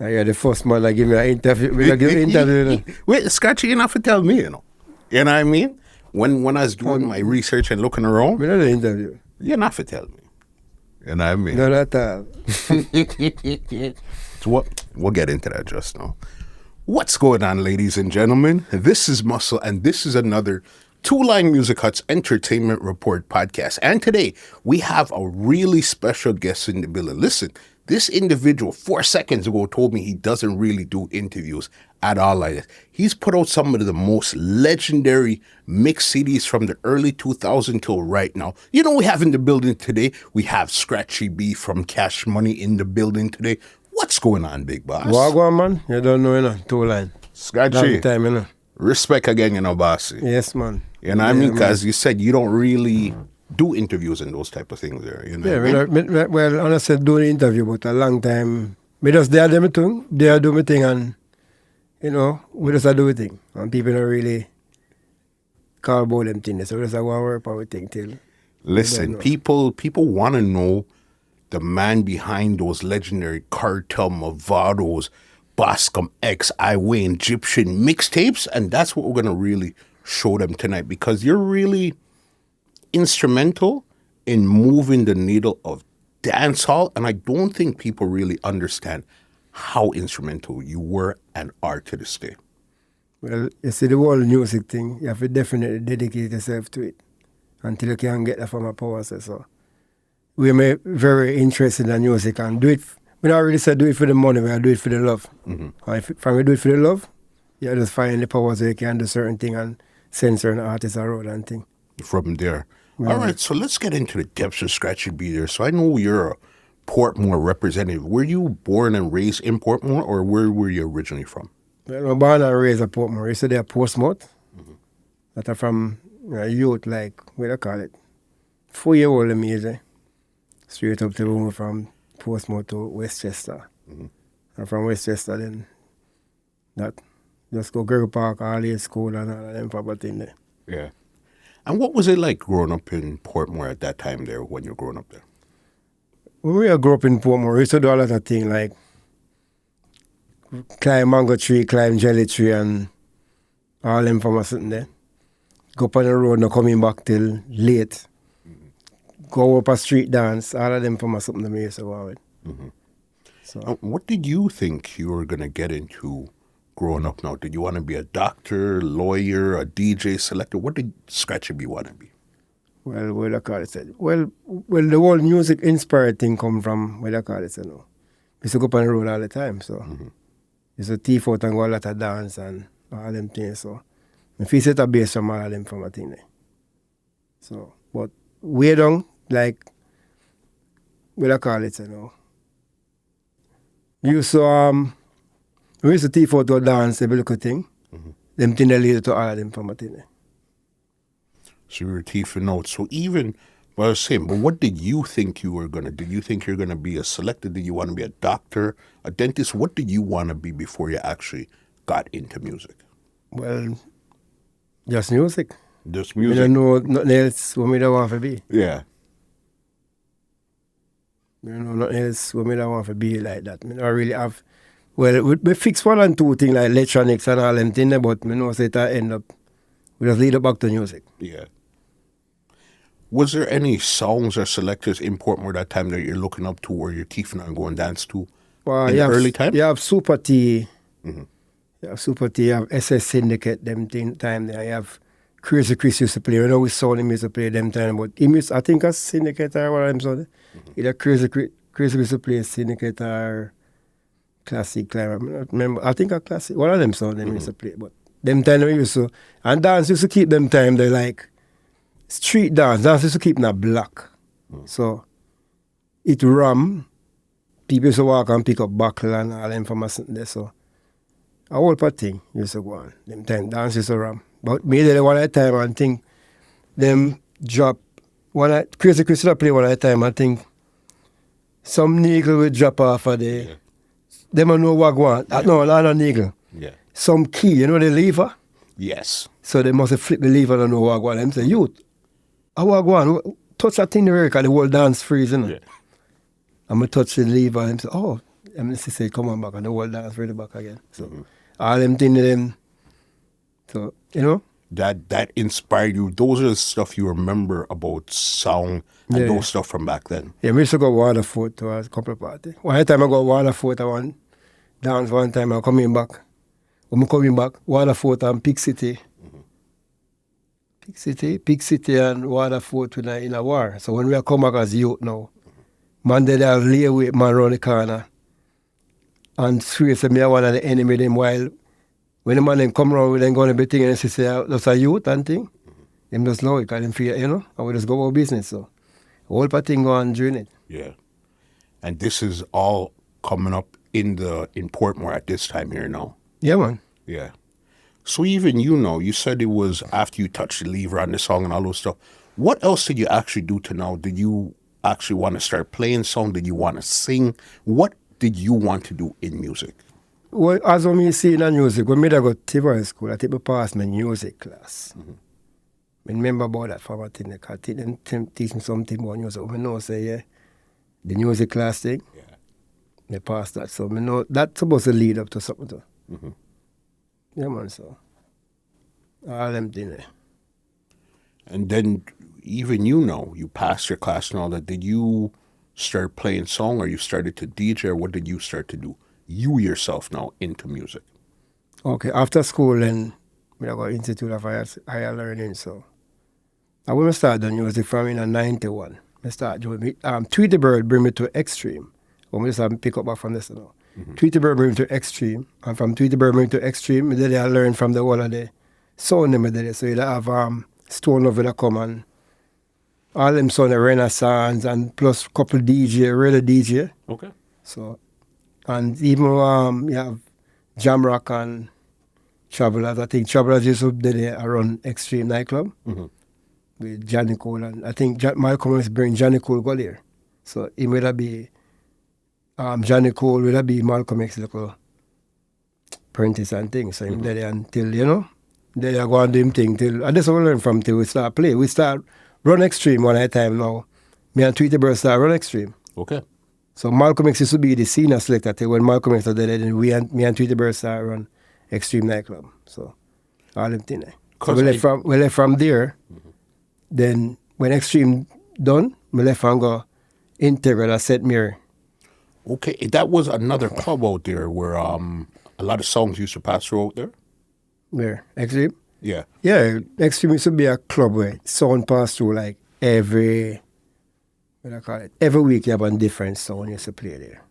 You're the first man that give me an interview. Me give me an interview. Wait, Scratchy, you have to tell me, you know. You know what I mean? When I was doing my research and looking around, Me not the interview. you don't have to tell me. You know what I mean? Not at all. So we'll get into that just now. What's going on, ladies and gentlemen? This is Muscle, and this is another Two Line Music Hut's Entertainment Report podcast. And today, we have a really special guest in the building. Listen, this individual 4 seconds ago told me he doesn't really do interviews at all like this. He's put out some of the most legendary mix CDs from the early 2000s till right now. You know, we have in the building today, we have Scratchy B from Cash Money in the building today. What's going on, big boss? What go on, man? You don't know, you know, Two Line. Scratchy. Long time, you know. Respect again, you know, bossy. Yes, man. You know what I mean? Because you said you don't really do interviews and those type of things there. You know well, honestly, do the interview, but a long time. Me just there do my thing, there do my thing, and, you know, we just do my thing. And people don't really call about them things. So we just go and work on our thing till. Listen, people want to know the man behind those legendary Kartel, Mavados, Boscom X, Wayne Egyptian mixtapes, and that's what we're going to really show them tonight, because you're really instrumental in moving the needle of dancehall, and I don't think people really understand how instrumental you were and are to this day. Well, you see, the whole music thing, you have to definitely dedicate yourself to it until you can get that from a power. So we're very interested in music and do it. We don't really say do it for the money, we do it for the love. Mm-hmm. If we do it for the love, you just find the power so you can do certain thing and send certain artists around and thing. From there. Yeah. All right, so let's get into the depths of Scratchy B there. So I know you're a Portmore representative. Were you born and raised in Portmore, or where were you originally from? Well, I was born and raised at Portmore. I used to be at Portsmouth. Mm-hmm. That are from youth, like, what do you call it? 4-year-old in me, straight up to move from Portsmouth to Westchester. Mm-hmm. And from Westchester, then that just go Girl Park, all the school and all of them property in there. Yeah. And what was it like growing up in Portmore at that time there when you were growing up there? When we grew up in Portmore, we used to do a lot of things like climb mango tree, climb jelly tree, and all them from us sitting there. Go up on the road, not coming back till late. Mm-hmm. Go up a street dance, all of them from us something that we used to go with. Mm-hmm. So, what did you think you were going to get into growing up now? Did you want to be a doctor, lawyer, a DJ, selector? What did Scratchy B want to be? Well, what I call it said. Well, the whole music inspired thing come from what I call it said. No, we used to go up on the road all the time, so used to teeth out and go a lot of dance and all them things. So if you set a base from all of them from a thing there. So, but way down, like what I call it said. No, we used to teeth out to dance every little thing. Mm-hmm. Them thing that lead to all of them from a thing there. So you were teething out. So even, well, I was saying, but what did you think you were going to do? Did you think you're going to be a selector? Did you want to be a doctor, a dentist? What did you want to be before you actually got into music? Well, just music. Just music? I don't know nothing else what me don't want to be. Yeah. I don't know nothing else what me don't want to be like that. I don't really have, well, we fix one and two things like electronics and all them things, but I know it end up, we just lead it back to music. Yeah. Was there any songs or selectors in Portmore that time that you're looking up to or you're teething and going dance to in the early time? You have Super T. Mm-hmm. You have Super T. You have SS Syndicate, them time there. You have Crazy Chris used to play. I know we saw him used to play them time, but he used, I think a Syndicate or one of them. So either Crazy used to play Syndicate or Classic Climber. Remember, I think a Classic. One of them saw them used to play, but them time we used to, and dance used to keep them time, they like, street dance used to keep that black. So it people used to walk and pick up buckle and all them from us there. So a whole part thing used to go on. Them time dance used to ram. But me they one at a time and think them drop Crazy Chris play one at a time. I think some niggle will drop off of the them don't know what go on. No, not a niggle. Yeah. Some key, you know the lever? Yes. So they must have flipped the lever and know what go on. Them say, youth, I want to go on. Touch that thing there because the whole dance freeze, you know? Yeah. I'm going to touch the lever and say, oh, And Mr. say, come on back, and the whole dance ready back again. So all them things them. So, you know. That inspired you. Those are the stuff you remember about sound and those stuff from back then. Yeah, we used to go Waterford to a couple of parties. One time I go Waterford, I went dance one time, I'm coming back. When I'm coming back, Waterford and Peak City. Peak City and Waterford in a war. So when we come back as youth now, man, they lay away man around the corner. And seriously, me one of the enemy them while when the man them come around with them going to be thinking and they say, that's a youth and thing. Them just know it, because them feel, you know, and we just go about business. So the whole thing go on during it. Yeah. And this is all coming up in Portmore at this time here now. Yeah, man. Yeah. So even you said it was after you touched the lever on the song and all those stuff. What else did you actually do to now? Did you actually want to start playing song? Did you want to sing? What did you want to do in music? Well, as when me see in the music, when I go to high school, I take me pass my music class. I remember about that for what thing. They teach me something about music. I know, say, yeah, the music class thing, they pass that. So I know that's supposed to lead up to something. Too. Yeah, man, so all them things. And then even you passed your class and all that. Did you start playing song or you started to DJ or what did you start to do? You yourself now into music. Okay, after school then I got Institute of Higher Learning, so I when I started doing music from in 91. I started doing Tweety Bird bring me to Xtreme. When we just pick up back from this now. Tweety Bird bring me to Xtreme. And from Tweety Bird bring me to Xtreme, I learned from the whole of the sound them there. So you have Stone Love that come and all them sound the Renaissance and plus couple DJ, really DJ. Okay. So and even you have Jamrock and Travelers. I think Travelers used to be there around Xtreme nightclub with Johnny Cole. And I think Malcolm X bring Johnny Cole go there. So it would be Johnny Cole, would be Malcolm X little apprentice and things. So him there until, you know, they are going to do him thing till, and that's what we learn from till we start play. We start run Xtreme one at a time now. Me and Tweety Bird start run Xtreme. Okay. So Malcolm X used to be the senior selector till when Malcolm X was there, then me and Tweety Bird start run Xtreme nightclub. So all them things. So we left from there. Then when Xtreme done, we left and go Integra, that St. Mary. Okay, that was another club out there where a lot of songs used to pass through out there? Where? Xtreme? Yeah. Yeah, Xtreme used to be a club where sound pass through like every week you have a different sound used to play there.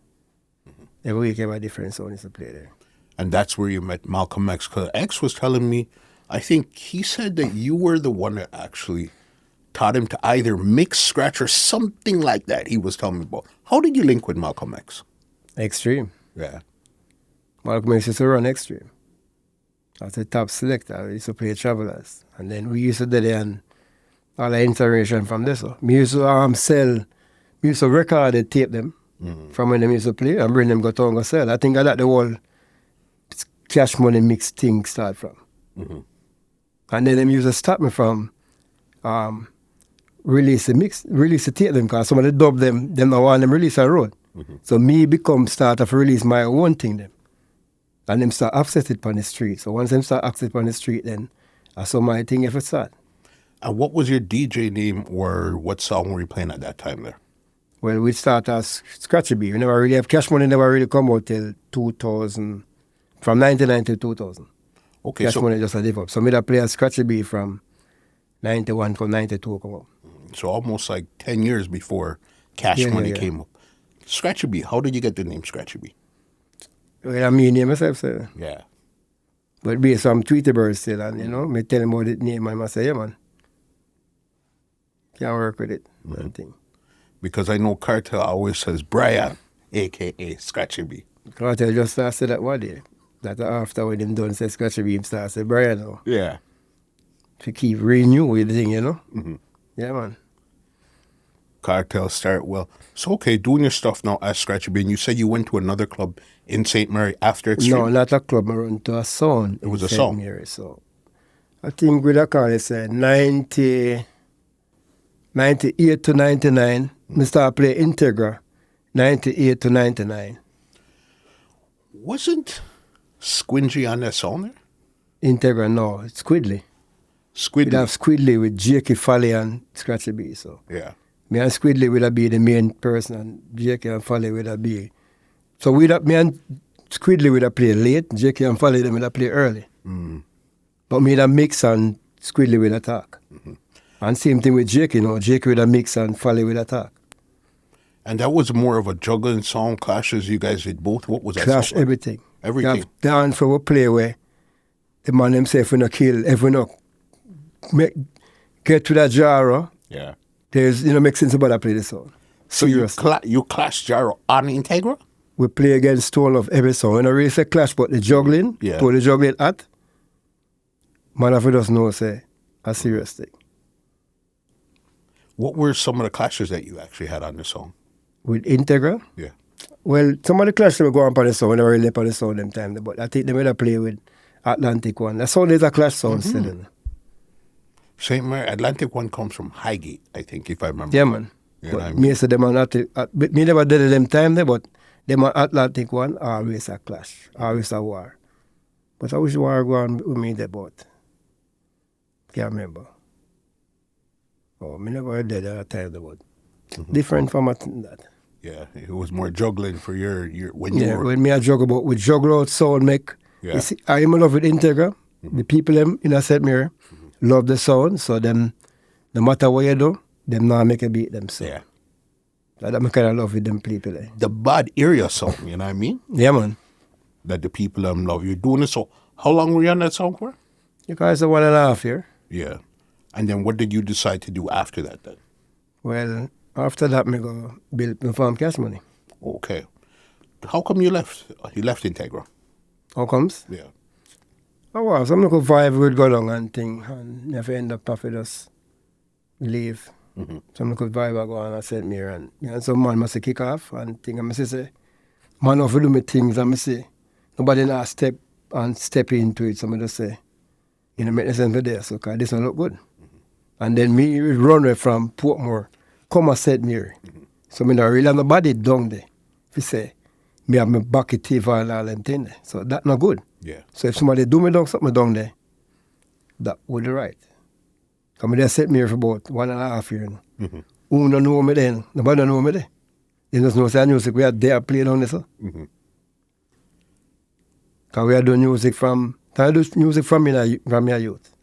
Every week you have a different sound used to play there. And that's where you met Malcolm X. Because X was telling me, I think he said that you were the one that actually taught him to either mix, scratch, or something like that he was telling me about. How did you link with Malcolm X? Xtreme. Yeah. Malcolm X used to run Xtreme. As a top selector, we used to play Travelers. And then we used to do it and all the inspiration from this. So we used to we used to record and tape them from when they used to play and bring them go to and go sell. I think that's the whole cash money mix thing start from. And then them used to stop me from release the tape them because some of the dub them don't want them release a road. So me become start of release my own thing them. And them start access it on the street. So once them start access it on the street, then I saw my thing if it start. And what was your DJ name or what song were you playing at that time there? Well, we start as Scratchy B. We never really have Cash Money never really come out till 2000, from 99 to 2000. Okay, Cash Money just a develop. So me play as Scratchy B from 91 to 92 come up. So almost like 10 years before Cash Money came up. Scratchy B, how did you get the name Scratchy B? Well, I mean name myself, sir. Yeah. But based on Tweety Bird still, and you know, me tell him about the name, I must say, yeah, man. Can't work with it. Thing. Because I know Kartel always says Brian, a.k.a. Scratchy B. Kartel just started that one day. That after when him done say Scratchy B, him start say Brian now. Yeah. To keep renew with the thing, you know? Yeah, man. Kartel start well. So, okay, doing your stuff now as Scratchy B, and you said you went to another club in St. Mary after Xtreme? No, not a club. I went to a sound. It was a St. sound? Mary, so I think with a call, it's 98 to 99. I started playing Integra, 98 to 99. Wasn't Squingy on that song there? Integra, no, it's Squidly. We'd have Squidly with J.K. Foley and Scratchy B. So Yeah. me and Squidly would be the main person, and J.K. and Foley would be. So me and Squidly would have played late, J.K. and Foley them would have played early. But me would mix and Squidly would attack. And same thing with J.K. J.K. would mix and Foley would attack. And that was more of a juggling song, clashes. You guys did both. What was that? Clash song? everything. Everything. You have dance for a play where the man himself will not kill, if we not get to that genre, Yeah. there's, make sense about that play the song. So you clash Jaro on Integra? We play against Stone of every song. When I really say clash, but the juggling, Yeah. to the juggling at, man, if we just know, say, a serious thing. What were some of the clashes that you actually had on the song? With Integra, Yeah. well, some of the clashes will go on the song, they were really on the song them time, but I think they will play with Atlantic one. That song is a clash song still. You know? St. Mary, Atlantic one comes from Highgate, I think, if I remember. Yeah, man. You know But what I mean? me say them are not, but me never did it them time there, but them on Atlantic one, always a clash, always a war. But I wish war go on with me there, but can't remember. Oh, me never did that at time there, but different from that. Yeah, it was more juggling for your when you were. When me I juggle, but with juggle out sound make. Yeah. You see, I am in love with Integra. The people them in a set mirror love the sound, so them, no matter what you do, them now make a beat them so. Yeah. That I'm kind of love with them people. Eh. The bad area song, you know what I mean? Yeah, man. That the people love. You're doing it. So how long were you on that song for? Because it's 1.5 year. Yeah. And then what did you decide to do after that then? Well, after that, me go build my farm cash money. Okay. How come you left? You left Integra? How comes? Yeah. Oh, wow. Some local vibe would go down and thing, and never end up after just leave. Some local vibe I go on and send me, and some man must kick off and thing. And I say, man, if you do me things, and I say, nobody now step into it. Somebody just say, make the sense for this, so cause this don't look good. And then me run away from Portmore, come and set me. So me not really have nobody down there. If you say, me have my bucket teeth and all them thing there. So that not good. Yeah. So if somebody do me down something down there, that would be right. Because me just set me for about 1.5 years. Who don't know me then? Nobody don't know me there. They just know say music we are there playing on this. Because we are doing music from my youth.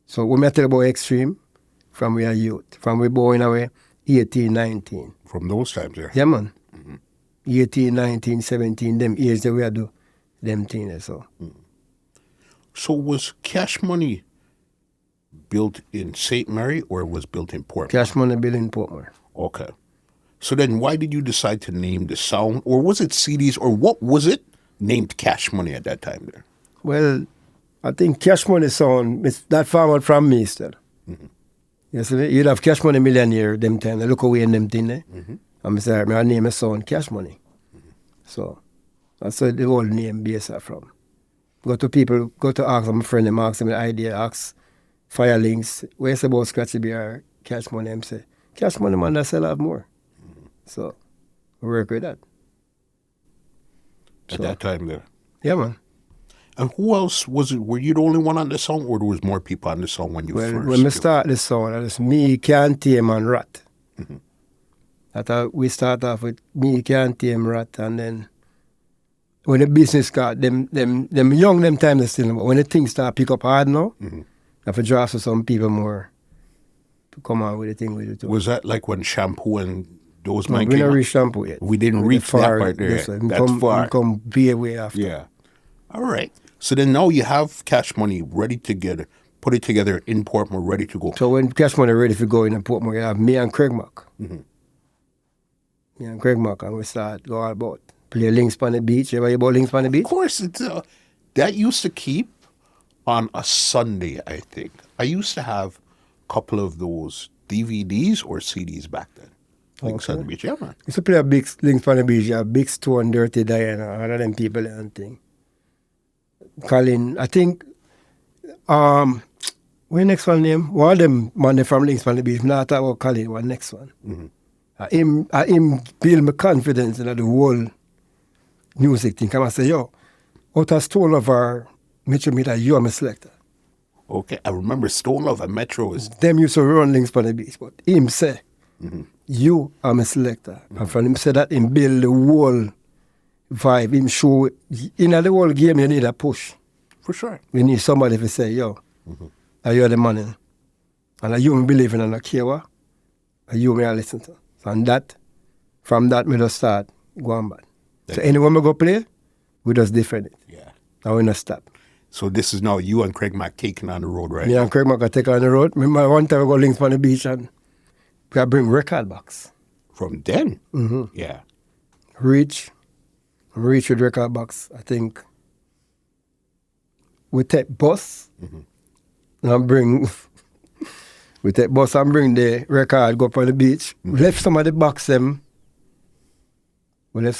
So when I tell about Xtreme, from we are youth, from we born away 18, 19. From those times there? Yeah, man. 18, 19, 17, them years that we are do them things. So. So was Cash Money built in St. Mary or was built in Portmore? Cash Money built in Portmore. Okay. So then why did you decide to name the sound? Or was it CDs? Or what was it named Cash Money at that time there? Well, I think Cash Money sound, that forward from me still. You see, you'd have Cash Money Millionaire them time. They look away in them thing there. And I say, my name is sound Cash Money. So that's where the whole name base are from. Go to ask my friend, them ask them an idea, ask Firelinks, where's about Scratchy B or Cash Money? Them say, Cash Money man, that's a lot more. So we work with that. At that time there. Yeah, man. And who else was it? Were you the only one on the song or there was more people on the song when you first? Well, when we start the song, it was me, Can't Tame and Rat. We start off with me, Can't Tame, Rat, and then when the business got, them young them time they still, but when the things start pick up hard now, I have to draw for some people more to come on with the thing with it too. Was that like when Shampoo and those No, might we didn't reach Shampoo yet. We didn't reach that part there. That's far. Come be away after. Yeah. All right. So then now you have Cash Money ready to put it together in Portmore, ready to go. So when Cash Money ready to go in Portmore, you have me and Craig Mack. Me and Craig Mack, and we start go all about. Play Links on the Beach. You ever hear about Links on the Beach? Of course, it's, that used to keep on a Sunday, I think. I used to have a couple of those DVDs or CDs back then. Links on the Beach, yeah, man. Used to play a big Links on the Beach. You have Big Stone, Dirty Diana, all of them people and thing. Colin, I think, what next one name? One of them man from Links on the Beach. Now I talk about Colin, what next one? I him build my confidence in the whole music thing. I say, yo, out of Stone Love or Metro Meter, you are my selector. Okay, I remember Stone Love and Metro is... Them used to run links for the beach, but him say, you are my selector. And from him say that, him build the whole vibe, him show, in the whole game you need a push. For sure. You need somebody to say, yo, are you the man? And are you me believe in and I care what? Are you me I listen to? So and that, from that, me just start going back. So anyone we go play, we just defend it. Yeah. And we not stop. So this is now you and Craig Mack taking on the road, right? Me and Craig Mack take on the road. Remember one time we go links on the beach and we bring record box. From then? Yeah. Reach with record box. I think we take bus and bring we take bus and bring the record, go up on the beach. We left some of the box them. What they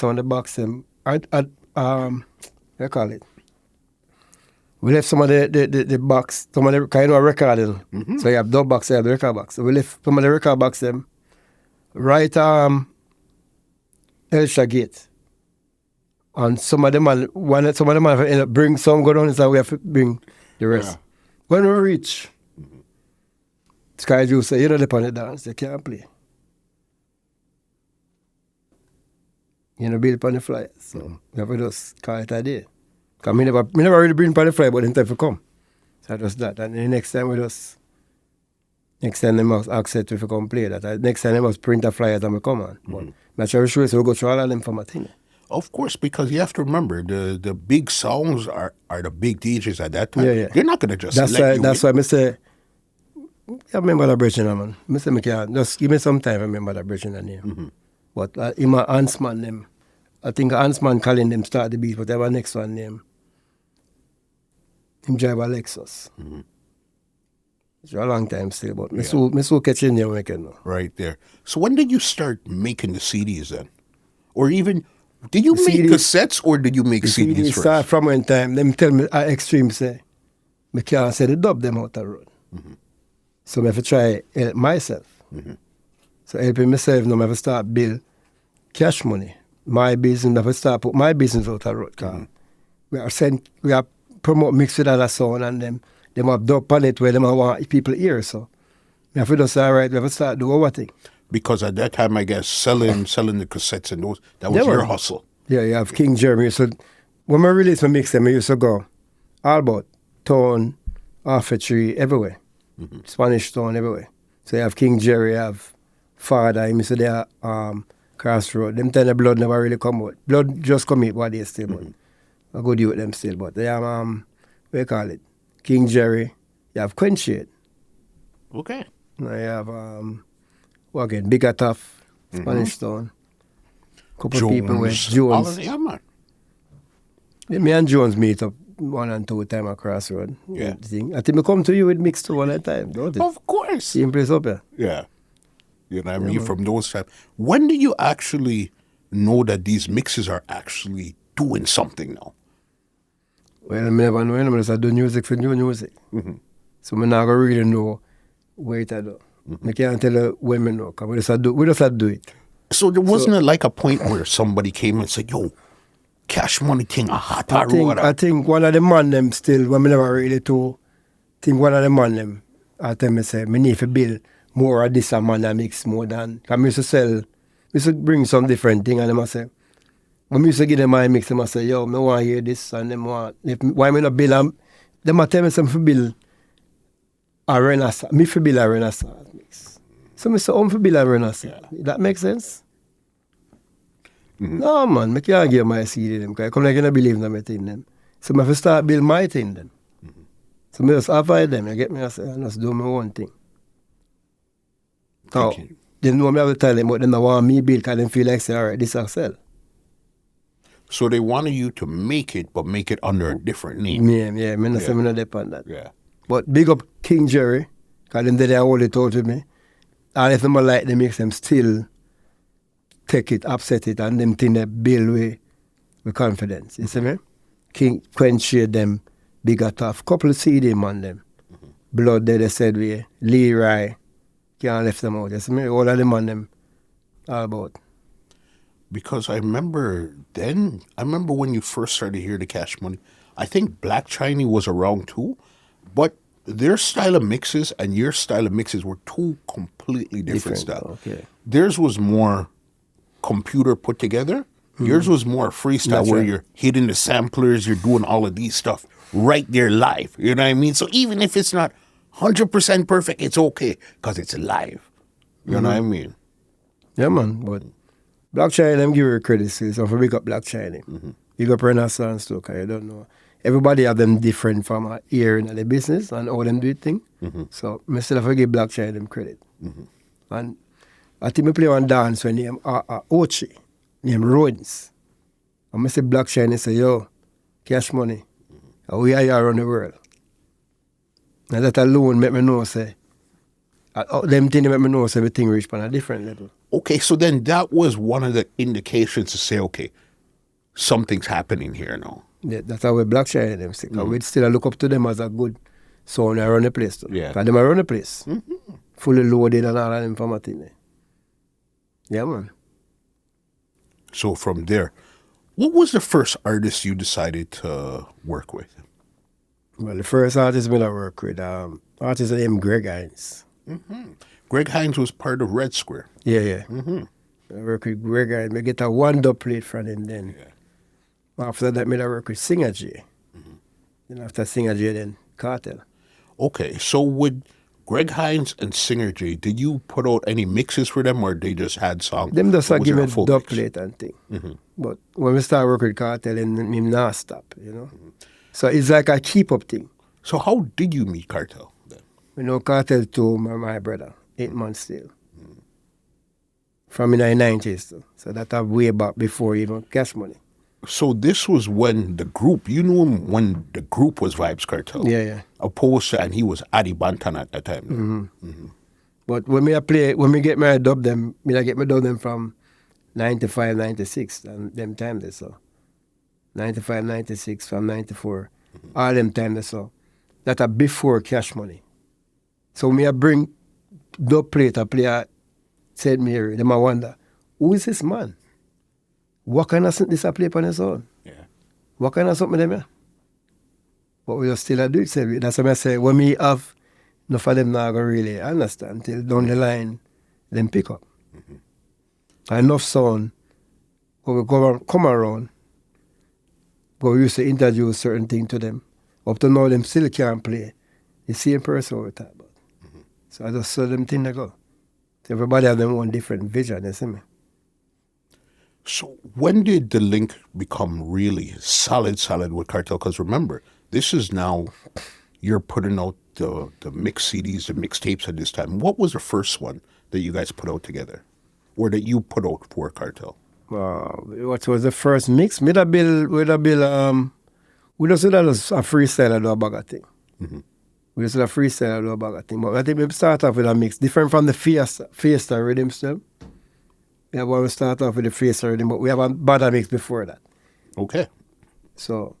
call it? We left some of the box, some of the kind of recording. So you have dub box, you have the record box. So we left some of the record box them right Elsha Gate. And some of them end up bring some go down inside, we have to bring the rest. Yeah. When we reach, Sky Juice say, you know they on the dance, they can't play. You know, build on the flyers. So we have to just call it a day. Because me never really bring on the flyer, but in time to come. So just that. And the next time they must accept if we come play that. Next time they must print a flyer and we come on. But I'm sure so we go through all of them for my thing. Of course, because you have to remember, the big songs are the big DJs at that time. Yeah. You're not going to just That's why I say, I remember that bridge man. I say, I can't, just give me some time to remember that bridge name. But in my Hansman name, I think Hansman calling them start the beat, whatever next one name. Him drive a Lexus. It's a long time still, but me so catching you making now. Right there. So when did you start making the CDs then? Or even, did you make CDs, cassettes or did you make CDs first? Start from one time, them tell me at Extreme say, me can't say the dub them out the road. So I have to try help myself. So helping myself now, I have to start build cash money. My business, I have to start put my business out the road. We are promote mix with other sound and them have dub on it where them want people hear. So we have to just say, all right, we have to start do our thing. Because at that time, I guess, selling the cassettes and those, that was your hustle. Yeah, you have King Jeremy. So when I release my mix them, I used to go all about town, Tree, everywhere. Spanish town, everywhere. So you have King Jerry, you have Father, I used to there, Crossroad. Them time the blood never really come out. Blood just come out what they still, but I go deal with them still. But they have, what you call it? King Jerry, you have Quenchade. Okay. Now you have, what again? Bigger Tough, Spanish Town. Couple Jones. people with Jones. Yeah, man. Me and Jones meet up 1 and 2 times at Crossroad. Yeah. I think we come to you with mix to one at a time, don't it? Of course. Same place up here. Yeah. You know what I mean? From those times. When do you actually know that these mixes are actually doing something now? Well, I never know. I just do music for new music. So I not really know where it do. I can't tell you when I know, because we just do it. So there wasn't like a point where somebody came and said, yo, Cash Money thing, I think one of the man them still, when I never really to think one of the man them, I tell me say, I need to build more of this and man that mix more than, because I used to sell, I used to bring some different thing and them I say, when I used to give them my mix, them I say, yo, I want to hear this and them want, why I not build them, them I tell me something to build a Renaissance, me for build a Renaissance mix. So I say, I'm for build a Renaissance. That makes sense? No, man, I can't give my CD them, because I come like I don't believe in my thing them. So I have to start build my thing then. So I just avoid them, you get me? I say, I just do my own thing. So, they know me have to tell them, but then they want me build, because they feel like, say, all right, this I sell. So they wanted you to make it, but make it under a different name. Yeah, I not say I not depend on that. Yeah. But big up King Jerry, because them they hold it out with me. And if them like them, makes them still take it, upset it, and them think they build with confidence. You see me? King Quenchade them, Bigger Tough, couple of CD man them. Blood there, they said we, Leroy, can't left them out. You see me? All of them on them, all about. Because I remember when you first started here to Cash Money, I think Black Chiney was around too, but their style of mixes and your style of mixes were two completely different styles. Okay. Theirs was more computer put together. Yours was more freestyle, That's where right. you're hitting the samplers, you're doing all of these stuff right there live. You know what I mean? So even if it's not 100% perfect, it's okay because it's live. You know what I mean? Yeah, man. But Black Chiney, them give her credit, so for big up Black Chiney. Big up Renaissance too, because you don't know. Everybody have them different from here in the business and how them do thing. So I still have to give Black Chiney them credit. And I think we play one dance when named Ochi, named Rodins. And I say Black Chiney say, yo, Cash Money. And we are here around the world. And that alone make me know, say, them things make me know, say, everything reach on a different level. Okay, so then that was one of the indications to say, okay, something's happening here now. Yeah, that's how we Black Chiney them say. We still look up to them as a good sound around the place too. Yeah. Because them around the place. Fully loaded and all of them from a thing there. Yeah, man. So from there, what was the first artist you decided to work with? Well, the first artist I work with, artist named Greg Hines. Greg Hines was part of Red Square. Yeah. I work with Greg Hines. I get a one dub plate from him then. After that, I work with Singer J. Then after Singer J, then Kartel. Okay, so with Greg Hines and Singer J, did you put out any mixes for them, or they just had songs? Them just Or was give it me a full dub mix? plate and thing. But when we start working with Kartel, him not stop, you know. So it's like a keep up thing. So how did you meet Cartel then? You know, Kartel to my brother, 8 months still. From in the 90s too. So that way back before even Cash Money. So this was when the group, you knew him when the group was Vybz Kartel. Yeah. Opposed to, and he was Adi Bantan at that time. But when me get my dub them, I get my dub them from 95, 96, and them time they saw. 95, 96, from 94, all them time they saw. That are before Cash Money. So me I bring dub plate, I play at St. Mary, them I wonder, who is this man? What kind of this I play on his own? Yeah. What kind of something them here? But we just still do it. So that's why I say, when me have, enough of them not going to really understand till down the line, them pick up. Enough sound, when we come around, but we used to introduce certain things to them. Up to now, them still can't play the same person we talk about. So I just saw them things that go. So everybody have their own different vision, you see me? So when did the link become really solid with Cartel? Because remember, this is now, you're putting out the mix CDs, the mixtapes at this time. What was the first one that you guys put out together? Or that you put out for Cartel? What was the first mix? We just did a freestyle and do a bag of thing. We just did a freestyle and do a bag of thing. But I think we start off with a mix, different from the Fiesta rhythm still. We want to start off with the Fiesta rhythm, but we have a bad mix before that. Okay. So,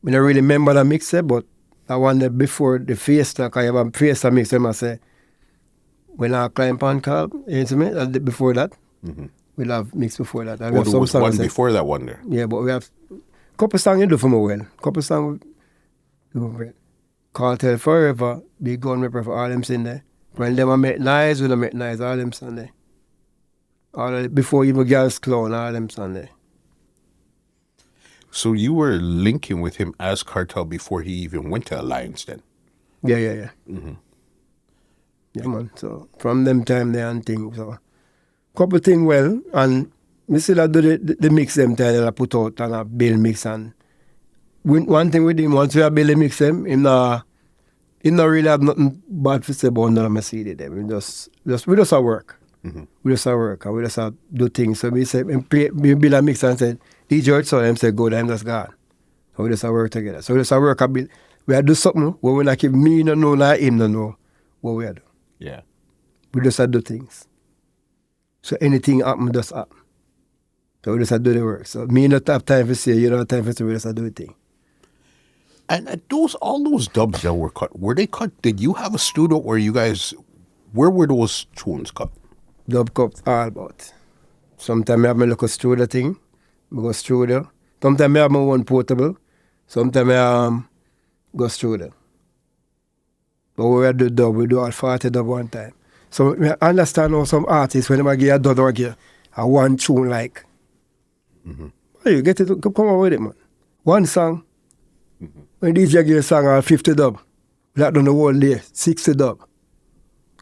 I don't really remember the mix, but I want that before the Fiesta, because you have a Fiesta mix, I say, when I climb on call, you see me? Before that, we'll have mix before that. And we Well, have there was one say- before that one there. Yeah, but we have a couple songs you do for me well. Couple songs do for me well. Cartel Forever, Big Gun Ripper for all them in there. When them I make nice, we don't make nice, all them Sunday. Before even Girls Clown, all them Sunday. So you were linking with him as Cartel before he even went to Alliance then? Yeah. Yeah, man. So from them time there and things. So couple things well, and we still do the mix them time that I put out and I build mix. And one thing with him, once we have build the mix them, he not really have nothing bad to say about none of my CD them. We just a work. We just a work and we just a do things. So we say, we build a mix and said, DJ so them say good, I'm just gone. So we just a work together. So we just a work a bit. We a do something where we not keep me no know, not him no know what we a do. Yeah. We just a do things. So anything happen, just happen. So we just a do the work. So me not have time for say, you don't have time for say, we just a do the thing. And all those dubs that were cut, were they cut? Did you have a studio or you guys, where were those tunes cut? Dub cup all about. Sometimes I have my local studio thing. I go studio. Sometimes I have my own portable. Sometimes I go studio. But when we do dub, we do all 40 dub one time. So I understand how some artists, when they give a dub or give a one tune like, well, you get it, come on with it, man. One song. When DJ give a song or 50 dub, that done the whole day, 60 dub.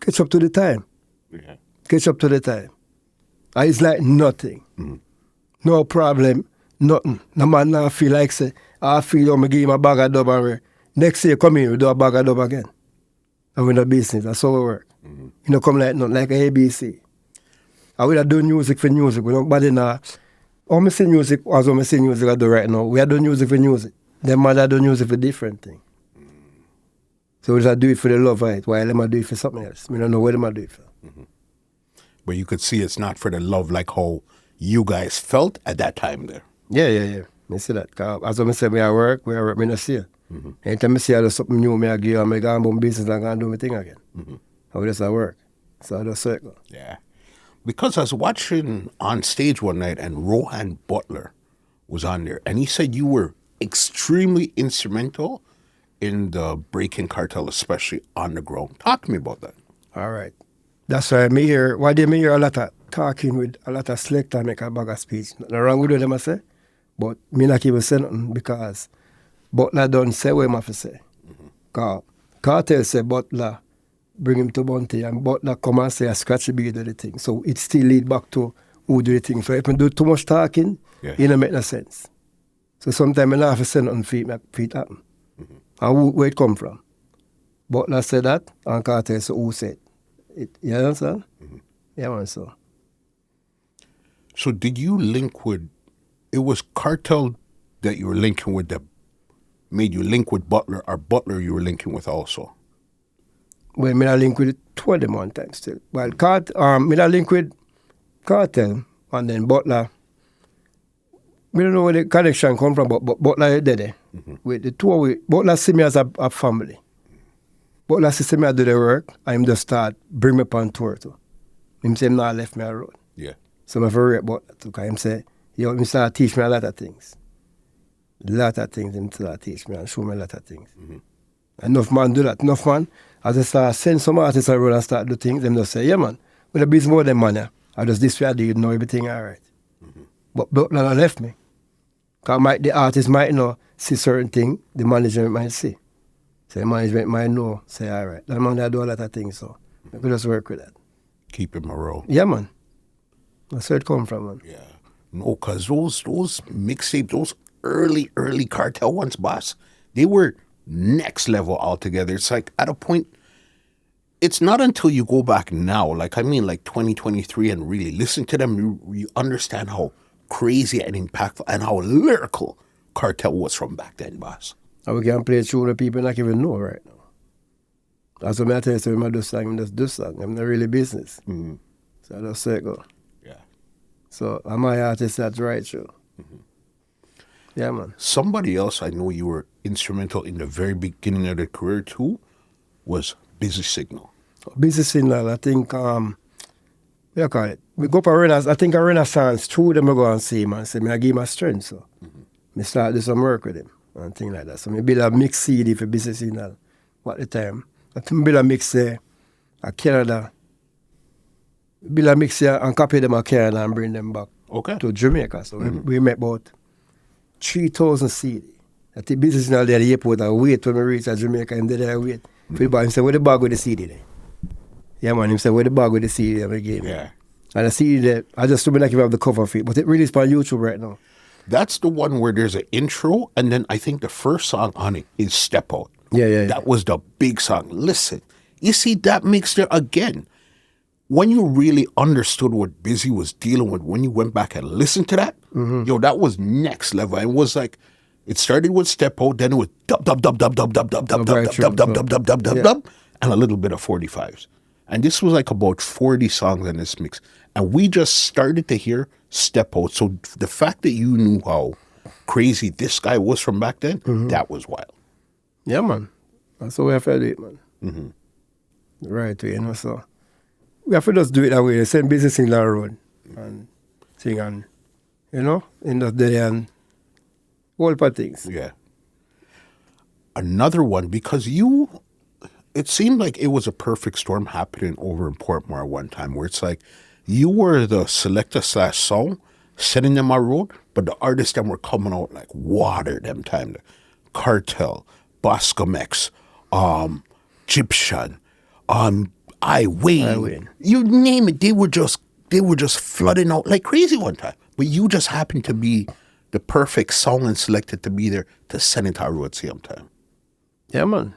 Catch up to the time. Yeah. Catch up to the time. And it's like nothing. No problem, nothing. No man now feel like say, I feel I'm give him a bag of dub and next year come in, we do a bag of dub again. And we no business, that's how we work. You know, come like nothing, like ABC. And we don't do music for music. We don't bother now. How I say music, as I say music I do right now, we are doing music for music. Them man are doing music for different thing. So we just do it for the love of it, while them do it for something else. We don't know what them do it for. But you could see it's not for the love like how you guys felt at that time there. Yeah. I see that. As I say, me I work, me not see. Anytime I see I do something new, me I give and I go on business and go and do my thing again. I just at work. So I just circle. Yeah. Because I was watching on stage one night and Rohan Butler was on there and he said you were extremely instrumental in the breaking cartel, especially on the ground. Talk to me about that. All right. That's why me hear, why they me hear a lot of talking with a lot of selector make a bag of speech. Nothing wrong with them I say, but me not even say nothing because Butler don't say what he have to say. Because Kartel say Butler bring him to Bunty and Butler come and say a Scratchy B do the thing. So it still lead back to who do the thing. So if I do too much talking, it don't make no sense. So sometimes I don't have to say nothing for it happen. And where it come from? Butler said that and Kartel say who said it. You understand? Yeah, man, so. So did you link with, it was Kartel that you were linking with that made you link with Butler, or Butler you were linking with also? Well, me not link with two of them one time still. Well, me not link with Kartel and then Butler. Me don't know where the connection come from, but Butler did it. With the two of we, Butler see me as a family. Butler see me I do the work, and him just start bring me up on tour too. Him say him not left me alone. Yeah. So I very rate Butler too, because him say, yo, him start teach me a lot of things. A lot of things him start teach me and show me a lot of things. Enough man do that. Enough man, as I start send some artists around and start do things, them just say, yeah man, with a bit more than money, I just this way I do, you know everything all right. But Butler not left me. Because the artist might know, see certain thing, the management might see. So the management might know, say, all right. That man I do a lot of things, so we could just work with that. Keep him around. Yeah, man. That's where it come from, man. Yeah. No, because those mixtapes, those early Kartel ones, boss, they were next level altogether. It's like at a point, it's not until you go back now, like 2023 and really listen to them, you understand how crazy and impactful and how lyrical Kartel was from back then, boss. And we can play a tune that people not even know right now. That's what I tell you, so when I do song, I just do song. I'm not really business. So I just say go. Yeah. So I'm my artist, that's right, sure. Yeah, man. Somebody else I know you were instrumental in the very beginning of their career too was Busy Signal. Busy Signal, I think, what do you call it? We go for I think a Renaissance, two of them I go and see him and say, I give him a strength, so. I start do some work with him and things like that. So I build a mix CD for Busy Signal at the time. I think I build a mix there at Canada. Build a mix here and copy them at Canada and bring them back to Jamaica. So we make about 3,000 CD. At the Busy Signal there at the airport, I wait when we reach Jamaica and then I wait. He said, where the bag with the CD there? Yeah, man, he said, where the bag with the CD there? Yeah. And the CD there, I just don't like if I have the cover for it, but it released on YouTube right now. That's the one where there's an intro, and then I think the first song on it is Step Out. Yeah. That was the big song. Listen, you see that mix there again. When you really understood what Busy was dealing with, when you went back and listened to that, yo, that was next level. It was like, it started with Step Out, then it was dub, and a little bit of 45s. And this was like about 40 songs in this mix. And we just started to hear Step Out. So the fact that you knew how crazy this guy was from back then, that was wild. Yeah, man. That's how we have to do it, man. Right way, so. We have to just do it that way. The same business in La Road. And thing and, in the day and all part things. Yeah. Another one, because it seemed like it was a perfect storm happening over in Portmore one time where it's like you were the selector / song setting them on road, but the artists them were coming out like water them time. Cartel, Boscom X, Egyptian, I Wayne. You name it, they were just flooding out like crazy one time. But you just happened to be the perfect song and selected to be there to send it to our road same time. Yeah, man.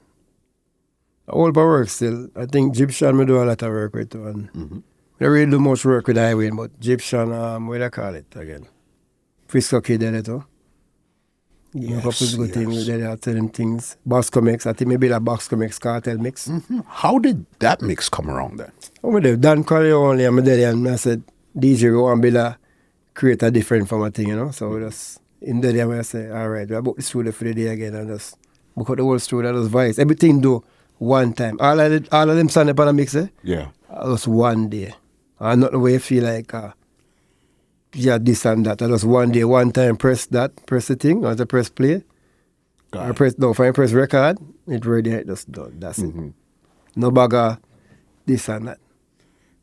All my work still. I think Egyptian we do a lot of work with too. And we don't really do much work with Highway, but Egyptian, what do I call it again? Frisco Kid did it too. You know, couple good things, they are telling things. Boscom X, I think maybe that Boscom X Cartel mix. How did that mix come around then? Oh, we did. Dan Corleone, I'm there, and I said, DJ, we want to create a different from a thing, So we just, in the day, I say, all right, we book the studio for the day again, and just book out the whole studio, just voice. Everything do one time. All of them sound up on a mix, Yeah. Just one day. And not the way you feel like, this and that. I just one day, one time press the thing, or the press play. Or press record, it really just done. That's it. No bugger, this and that.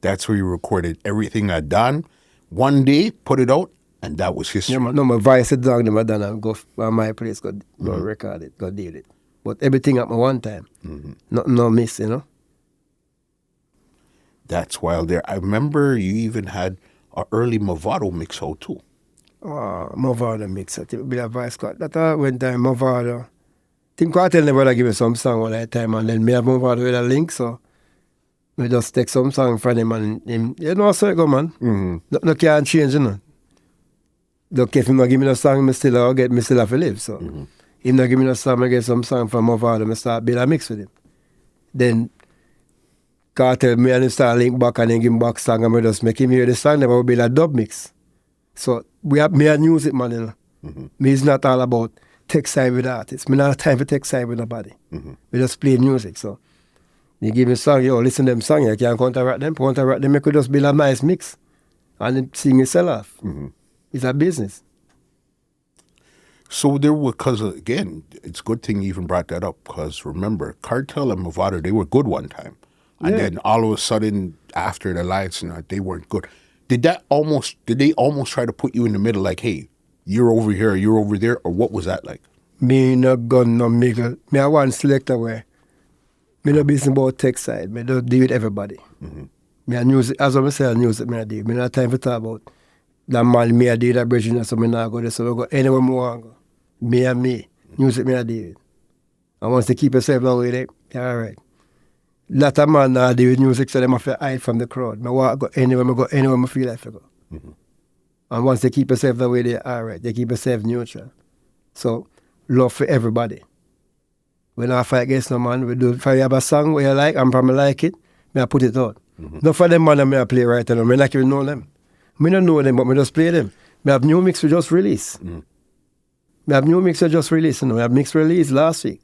That's where you recorded everything I done. One day, put it out, and that was history. Yeah, no, my voice is down, I done and go on my place, go record it, go deal it. But everything at my one time. No miss, That's wild there. I remember you even had an early Mavado mix out too. Oh, Mavado mix. I think we have Vybz Kartel. That one time, Mavado. I think Kartel never give me some song all that time, and then me have Mavado with a link, so we just take some song from him and him. So it go, man. No can't change, Look, if him not give me the song, I still have to live, so. Him not give me the song, I get some song from Mavado, I start build a mix with him. Then Kartel, me and him start link back and then give him back song and we just make him hear the song, then we build a dub mix. So me and music, man, Me is not all about take side with artists. Me not have time for take side with nobody. We just play music, so. You give me a song, listen to them song, you can't counteract them, you could just build a nice mix and then sing it sell off. It's a business. So there were, because again, it's a good thing you even brought that up, because remember, Cartel and Mavado, they were good one time. And then all of a sudden, after the alliance, they weren't good. Did they almost try to put you in the middle, like, hey, you're over here, you're over there, or what was that like? Me no gun, no middle. Me a one selector where me no business about tech side. Me don't deal with everybody. Me a music, as I say, music me a deal. Me no have time to talk about that man, me a deal that bridging, so me not go there, so we go anywhere me want go. Me and me, music me a deal with. And once they keep yourself that way, they all right. Lot of man now deal with music, so they have to hide from the crowd. I want to go anywhere I feel like to go. And once they keep yourself that way, they're all right. They keep yourself neutral. So, love for everybody. We don't fight against no man. We do, if I have a song where you like, and probably like it, I put it out. Not for them man I play right now. I not even know them. I don't know them, but I just play them. I have new mix we just release. I have new mix we just release. I have mix release last week.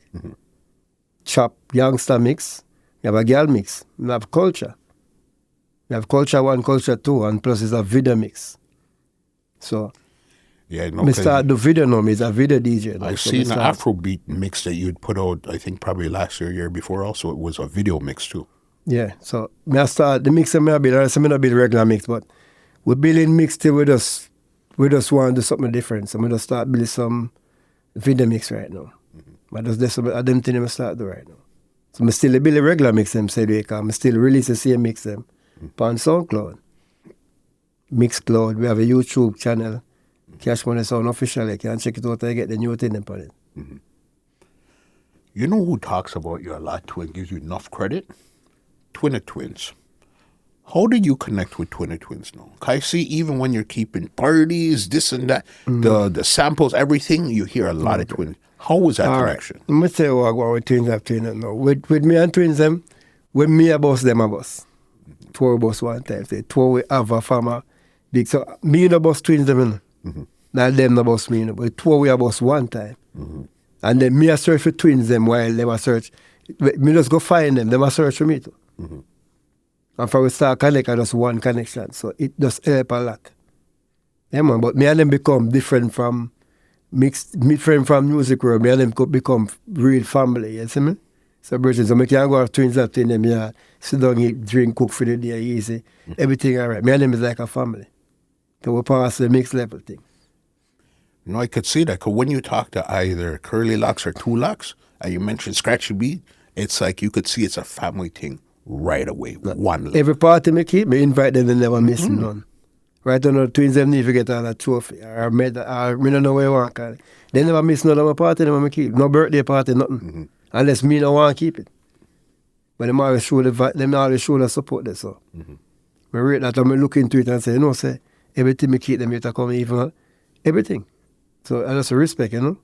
Chop youngster mix. We have a girl mix. We have culture. We have culture 1, culture 2, and plus it's a video mix. So, I start the video now. It's a video DJ now. I've seen an Afrobeat mix that you'd put out, I think probably last year before also. It was a video mix too. Yeah, so I start the mix and I build a regular mix, but we're building mix till we just want to do something different. So I just start building some video mix right now. But that's them things I start do right now. So I still build a regular mix them, say they come. I still release the same mix them on SoundCloud. Mixcloud, we have a YouTube channel. Cash Money Sound Official, you can check it out and get the new thing upon it. You know who talks about you a lot too and gives you enough credit? Twinner Twins. How did you connect with Twinner Twins now? I see even when you're keeping parties, this and that, the samples, everything, you hear a lot of Twins. How was that connection? Right. Let me tell you what I go with Twins have Twins now. With me and Twins them, with me a boss, them a boss. Two a boss one time. Say, two we have a farmer. Big. So me and the boss Twins them, Now them the boss me, but two we a boss one time. And then me a search for Twins them while them a search. Me just go find them a search for me too. And for we start connect, I just one connection. So it just help a lot. Yeah, man, but me and them become different from music world. Me and them could become real family, you see me? So, brethren, so me can go have twins up in them, yeah, sit down, eat, drink, cook for the day, easy. Everything all right. Me and them is like a family. So we pass the mixed level thing. No, I could see that. Because when you talk to either Curly Locks or Two Locks, and you mentioned Scratchy B, it's like you could see it's a family thing right away. One level. Every party me keep, me invite them, they never miss none. Right on the twins, them need to get all that trophy. Or me don't know where you want. They never miss none of my party, them me keep. No birthday party, nothing. Unless me no want to keep it. But them always show the support there, so. I rate that, and I look into it and say, you know, say, everything me keep them here to come even, everything. So I just respect, you know.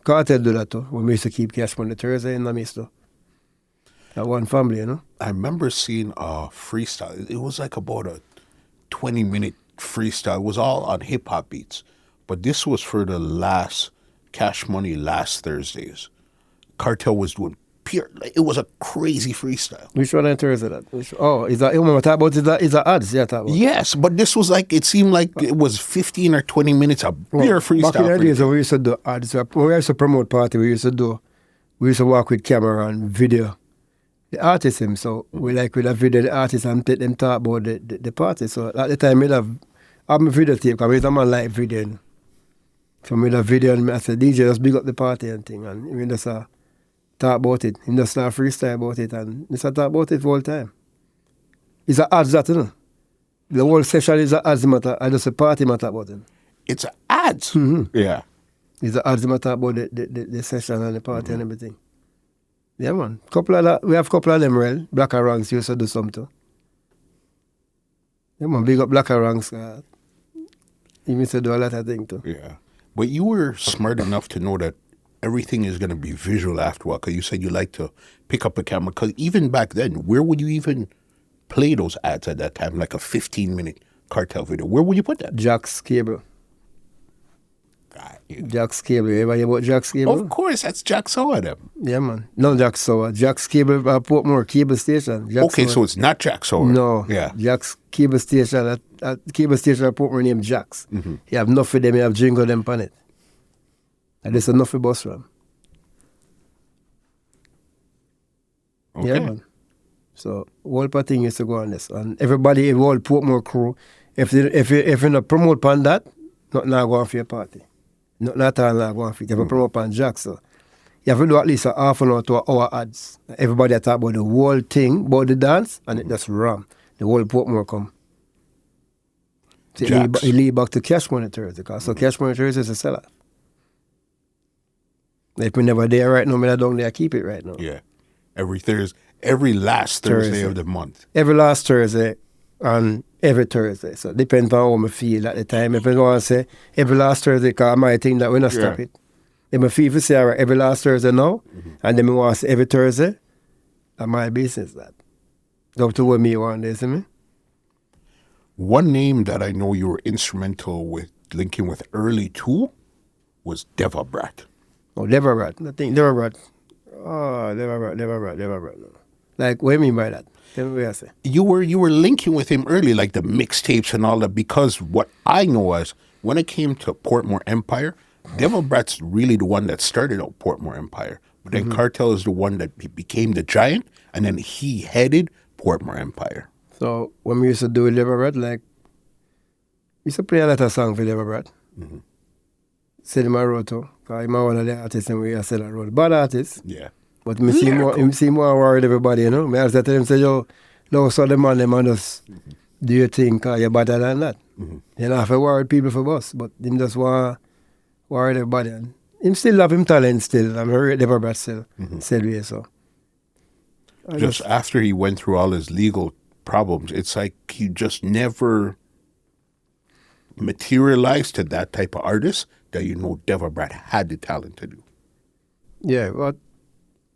Cartel do that too. When we used to keep cash on the Thursday in the midst too. That one family, you know. I remember seeing a freestyle. It was like about a 20-minute freestyle. It was all on hip-hop beats. But this was for the last Cash Money last Thursdays. Cartel was doing pure, like, it was a crazy freestyle. Which one on Thursday that? Is that, you want to talk about, is that ads? Yeah, talk about. Yes, but this was like, it seemed like it was 15 or 20 minutes of pure freestyle. Back in the days when we used to do ads, when we used to promote party, we used to work with camera and video. The artist him, so we like with a video the artist and let them talk about the party. So at the time we'd have my video tape, because we're a man like video. So we had a video and I said, DJ, just big up the party and thing. And we just talk about it. He just start freestyle about it and we start talk about it all the time. It's a ads that, you know. The whole session is a ads matter. I just a party matter about it. It's ads. Yeah. It's a ads matter about the session and the party and everything. Yeah, man. Couple of that, we have a couple of them, real. Black Ranks used to do something. Yeah, man. Big up Black Ranks. He used to do a lot of things too. Yeah. But you were smart enough to know that everything is going to be visual after a while, because you said you like to pick up a camera. Because even back then, where would you even play those ads at that time? Like a 15-minute Cartel video. Where would you put that? Jack's Cable. Jack's Cable. You ever hear about Jack's Cable? Of course, that's Jack Sowa them. Yeah, man. No, Jack's Sowa. Jack's Cable, Portmore Cable Station. Jack okay, Sowa. So it's not Jack Sowa. No. Yeah. Jack's Cable Station. Cable Station at Portmore named Jack's. You have enough of them, you have jingle them on it. And there's enough for bus run. Okay. Yeah, man. So, whole thing used to go on this. And everybody, the whole Portmore crew, if you not promote on that, nothing not going for your party. Nothing at all not going for it. If you promote on Jack, so you have to do at least a half an hour to an hour ads. Everybody talk about the whole thing, about the dance, and it just ram. The whole Portmore come. So he lead back to Cash Money Thursday. So Cash Money Thursday is a seller. If we never there right now, I don't there keep it right now. Yeah. Every last Thursday of the month. Every last Thursday and every Thursday. So it depends on how I feel at the time. If I want to say every last Thursday, because I might think that we're not stop it. If I feel to say all right, every last Thursday now, and then I want to say every Thursday, that's my business that. It's up to what me want to see me. One name that I know you were instrumental with linking with early too was Deva Bratt. Oh, Deva Bratt. I think Deva Bratt. Oh, Deva Bratt. Like, what do you mean by that? Tell me what I say. You were linking with him early, like the mixtapes and all that, because what I know was when it came to Portmore Empire, Deva Bratt's really the one that started out Portmore Empire. But then Cartel is the one that became the giant, and then he headed Portmore Empire. So when we used to do with Deva Bratt, like, we used to play a lot of songs for Deva Bratt. Said him I wrote too, because he's one of the artists and we are said I wrote. Bad artist. Yeah. But me see more worried everybody, you know. Me always tell them, say, yo, no, so the man just do your thing, because you're better than that. You don't have to worry people for boss, but him just want worry everybody. And him still have him talent still. I'm very Deva Bratt still, said we, so. Just after he went through all his legal problems, it's like he just never materialized to that type of artist that you know Deva Bratt had the talent to do. Yeah, but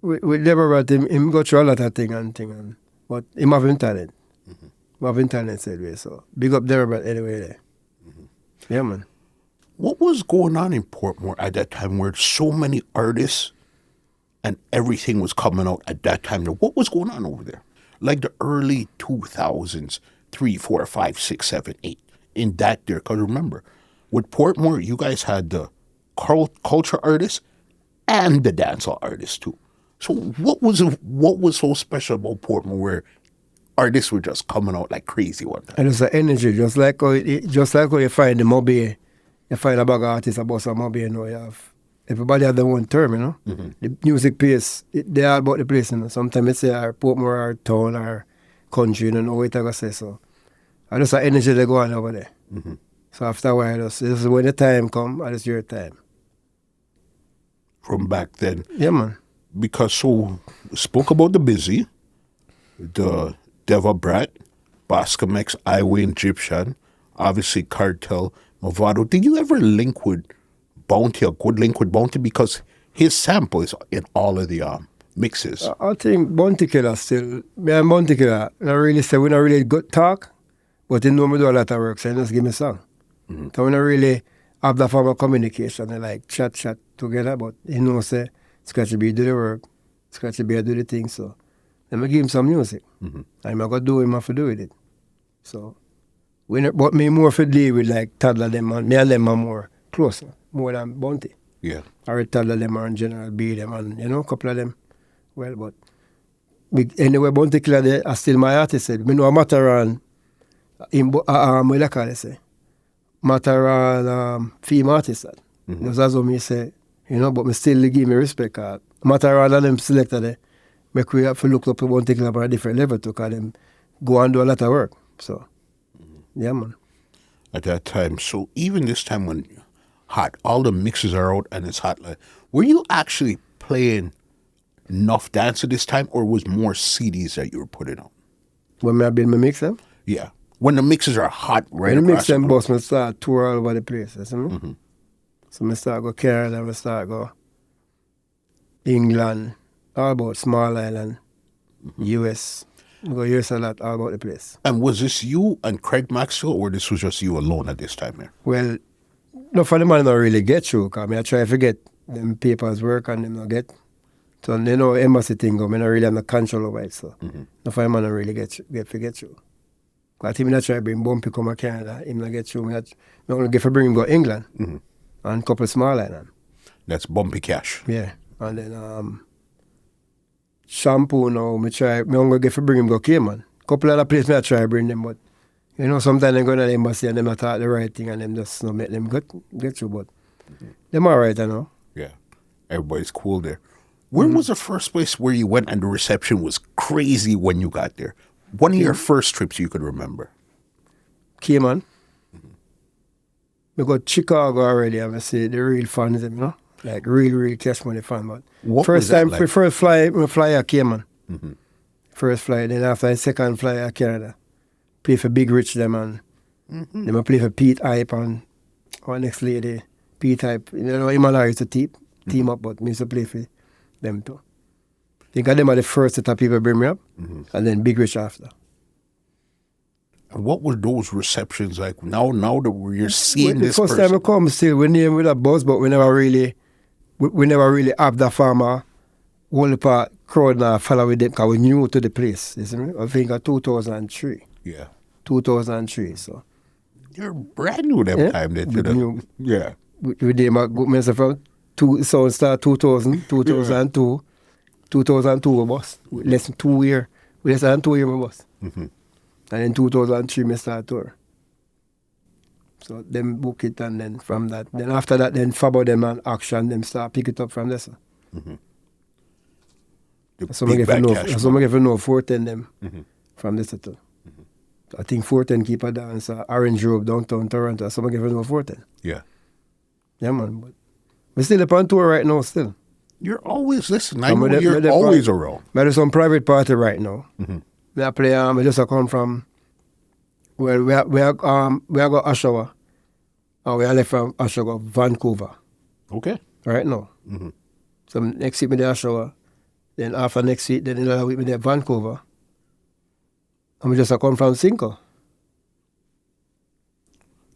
with Deva Bratt, him go through a lot of thing, but him have him talent. Him have him talent, said we, so. Big up Deva Bratt anyway there. Yeah, man. What was going on in Portmore at that time where so many artists and everything was coming out at that time? What was going on over there? Like the early 2000s, 3, 4, 5, 6, 7, 8, in that there. Because remember, with Portmore, you guys had the culture artists and the dancehall artists too. So what was so special about Portmore where artists were just coming out like crazy one time? And it's the energy, just like how you find the Moby, you find a bag of artists about some Moby, you know, you have everybody have their own term, you know. Mm-hmm. The music place, they're all about the place, you know. Sometimes it's say our Portmore, our town, our country, you know what I say so. And just the energy they go on over there. Mm-hmm. So after a while, this is when the time come, and it's your time. From back then. Yeah, man. Because so spoke about the Busy, the Deva Bratt, Boscom X, Iway Egyptian, obviously Cartel, Mavado. Did you ever link with Bounty, a good link with Bounty? Because his sample is in all of the mixes. I think Bounty Killer still, me and Bounty Killer, I really say we not really good talk, but he know me do a lot of work, so he just give me a song. Mm-hmm. So we not really have that form of communication, they like chat together, but he knows say, Scratchy B do the work, Scratchy B do the thing, so let me give him some music. Mm-hmm. I'm not going to do him, I have to do with it. So, but me more for deal with like toddler them, and me and them are more closer, more than Bounty. Yeah. Or toddler them or General B them, and you know, a couple of them. Well, but anyway, Bounty Killer there, I still my artist said, me know a Mataran, what I call it say, Mataran female artist. Mm-hmm. That's what me say. You know, but me still give me respect. Mataran and them selected there, make we have to look up to one thing about a different level to because them go and do a lot of work. So, yeah, man. At that time, so even this time when hot, all the mixes are out and it's hot, like, were you actually playing enough dance at this time or was more CDs that you were putting out? When I build my mixer? Yeah. When the mixes are hot right when across the mix them bust, I start tour all over the place. You see me? Mm-hmm. So I start go Canada, I start go England, all about small island, US. I go US a lot, all about the place. And was this you and Craig Maxwell or this was just you alone at this time here? Well, no for the man not really get through, because I try to get them papers work and them not get. So you know embassy thing go, I not really have no control over it. So no for the man not really get through. But him not try to bring Bumpy come to Canada, him not get through. I only get to bring him go England. Mm-hmm. And a couple of small islands. That's Bumpy Cash. Yeah. And then Shampoo now, I'm going to get to bring him go Cayman. Couple other places I try to bring them, but you know, sometimes they go to the embassy and them not talk the right thing and them just not make them get through, but them all right, you know. Yeah. Everybody's cool there. Where was the first place where you went and the reception was crazy when you got there? One of your first trips you could remember? Cayman. We got Chicago already, I must say, the real fans, you know, like real cash money fan. But what first time, like? First fly I Cayman. Mm-hmm. First fly, then after the second fly I Canada. Play for Big Rich them and then I play for Pete Hype and our next lady, Pete Hype. You know, him and I used to team up, but me used to play for them too. I think them are the first set of people bring me up, and then Big Rich after. And what were those receptions like now that you're seeing this first person? time I come still, we name with a buzz, but we never really have that farmer only part crowd now follow with them because we new to the place. You see me? I think 2003. Yeah. 2003, so. You're brand new that time then. Yeah. We did my good myself from so start 2000, 2002, 2002 we bus. Less than 2 years. Less than 2 years we bus. Mm-hmm. And in 2003, I started tour. So them book it and then from that. Then after that, then Fabo them and Action, them start pick it up from there. So. Mm-hmm. So I get to know 410 them from this too. Mm-hmm. I think 410 keep a dance, Orange Grove, downtown Toronto. So I get to know 410. Yeah. Yeah, man. But we're still up on tour right now still. You're always listening. I know you're always around. But there's some private party right now. Mm-hmm. I play, I just come from, well, we are go Oshawa. And we are left from Oshawa, Vancouver. Okay. Right now. Mm-hmm. So next week, me there Oshawa. Then after next week, then another week, me there Vancouver. And we just come from Cinco.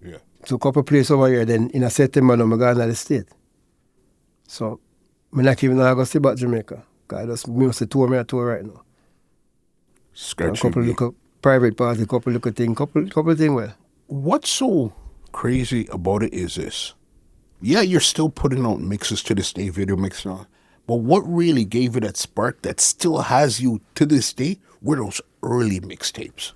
Yeah. So a couple places over here, then in a September, I'm going to the state. So, I'm not even going to see about Jamaica. Because I just must tour right now. Scratchy couple B. Look private party, couple thing well. What's so crazy about it is this. Yeah, you're still putting out mixes to this day, video mixes and all. But what really gave you that spark that still has you to this day were those early mixtapes.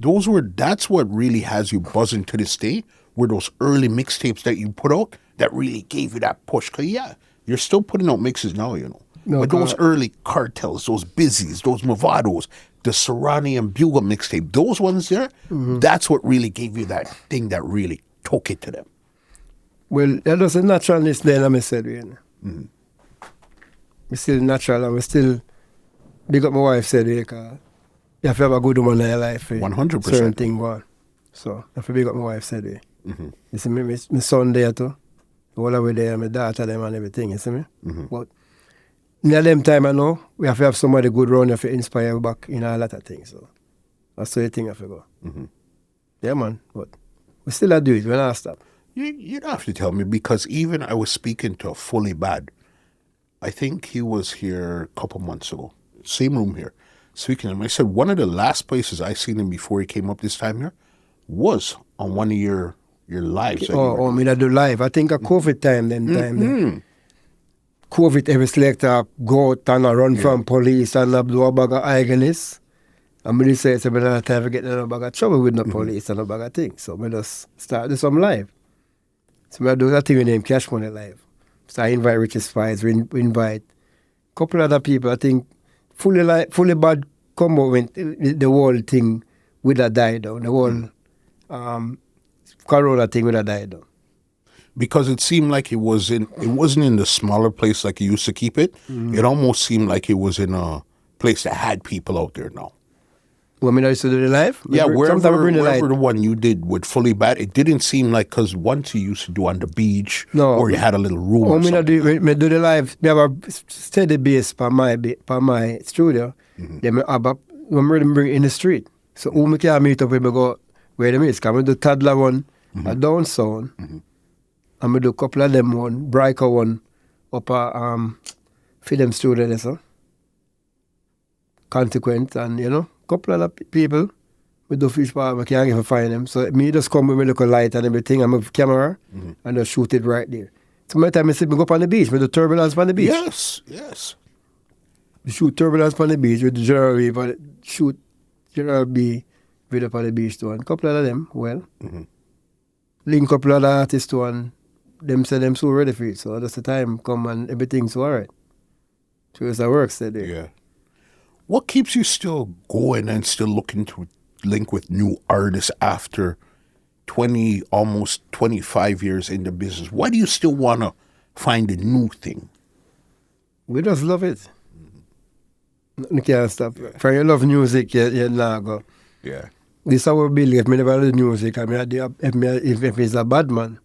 That's what really has you buzzing to this day, were those early mixtapes that you put out that really gave you that push. Because, yeah, you're still putting out mixes now, you know. No, but those early Cartels, those Busies, those Mavados, the Serrani and Bugle mixtape, those ones there, that's what really gave you that thing that really took it to them. Well, that was a naturalness then, I said, you know. We still natural and we still big up my wife said, because you have to have a good woman in your life. 100%. Certain thing going. So I have to big up my wife said, you see me, my son there too. All the way there, my daughter them and everything, you see me? But in them time I know, we have to have somebody good around here to inspire you back in a lot of things. So that's the thing I have to go. Yeah, man. But we still do it. We're not stop. You don't have to tell me, because even I was speaking to Fully Bad. I think he was here a couple months ago. Same room here. Speaking to him, I said one of the last places I seen him before he came up this time here was on one of your lives. I mean, I do live. I think a COVID time then. COVID, every selector go out and run from police and do a bag of agonists. And when say, I'm not time to get in a bag of trouble with no police and a bag of things. So I just start do some live. So I do that thing with name Cash Money Live. So I invite Richard Spies, we invite a couple other people. I think fully bad come out when the whole thing would have died down. The whole Corona thing would have died down. Because it seemed like it wasn't in the smaller place like it used to keep it. It almost seemed like it was in a place that had people out there now. Want me to used to do the live? Yeah, wherever the one you did with Fully Bad, it didn't seem like, because once you used to do on the beach, or you had a little room. When I do the live, we have a steady base for my studio. Then I'm ready to bring it in the street. So who me can meet up with me go where them is. Because I do Toddler one, a down sound, and I do a couple of them one, Briker one, up a film studio there, so. Consequent, and you know. Couple of people with the fish bar, I can't even find them. So me just come with my little light and everything, and my camera, and just shoot it right there. So my time I sit, me go up on the beach, with the turbulence on the beach. Yes. We shoot turbulence on the beach with the General B, but shoot General B video up on the beach too. And a couple of them, link a couple of other artists too, and them say them so ready for it. So that's the time come and everything's all right. So it's a work steady. Yeah. What keeps you still going and still looking to link with new artists after 20, almost 25 years in the business? Why do you still want to find a new thing? We just love it. You can't stop. For you love music, you not go. Yeah. This is our belief. I never do music. I mean, if it's a bad man,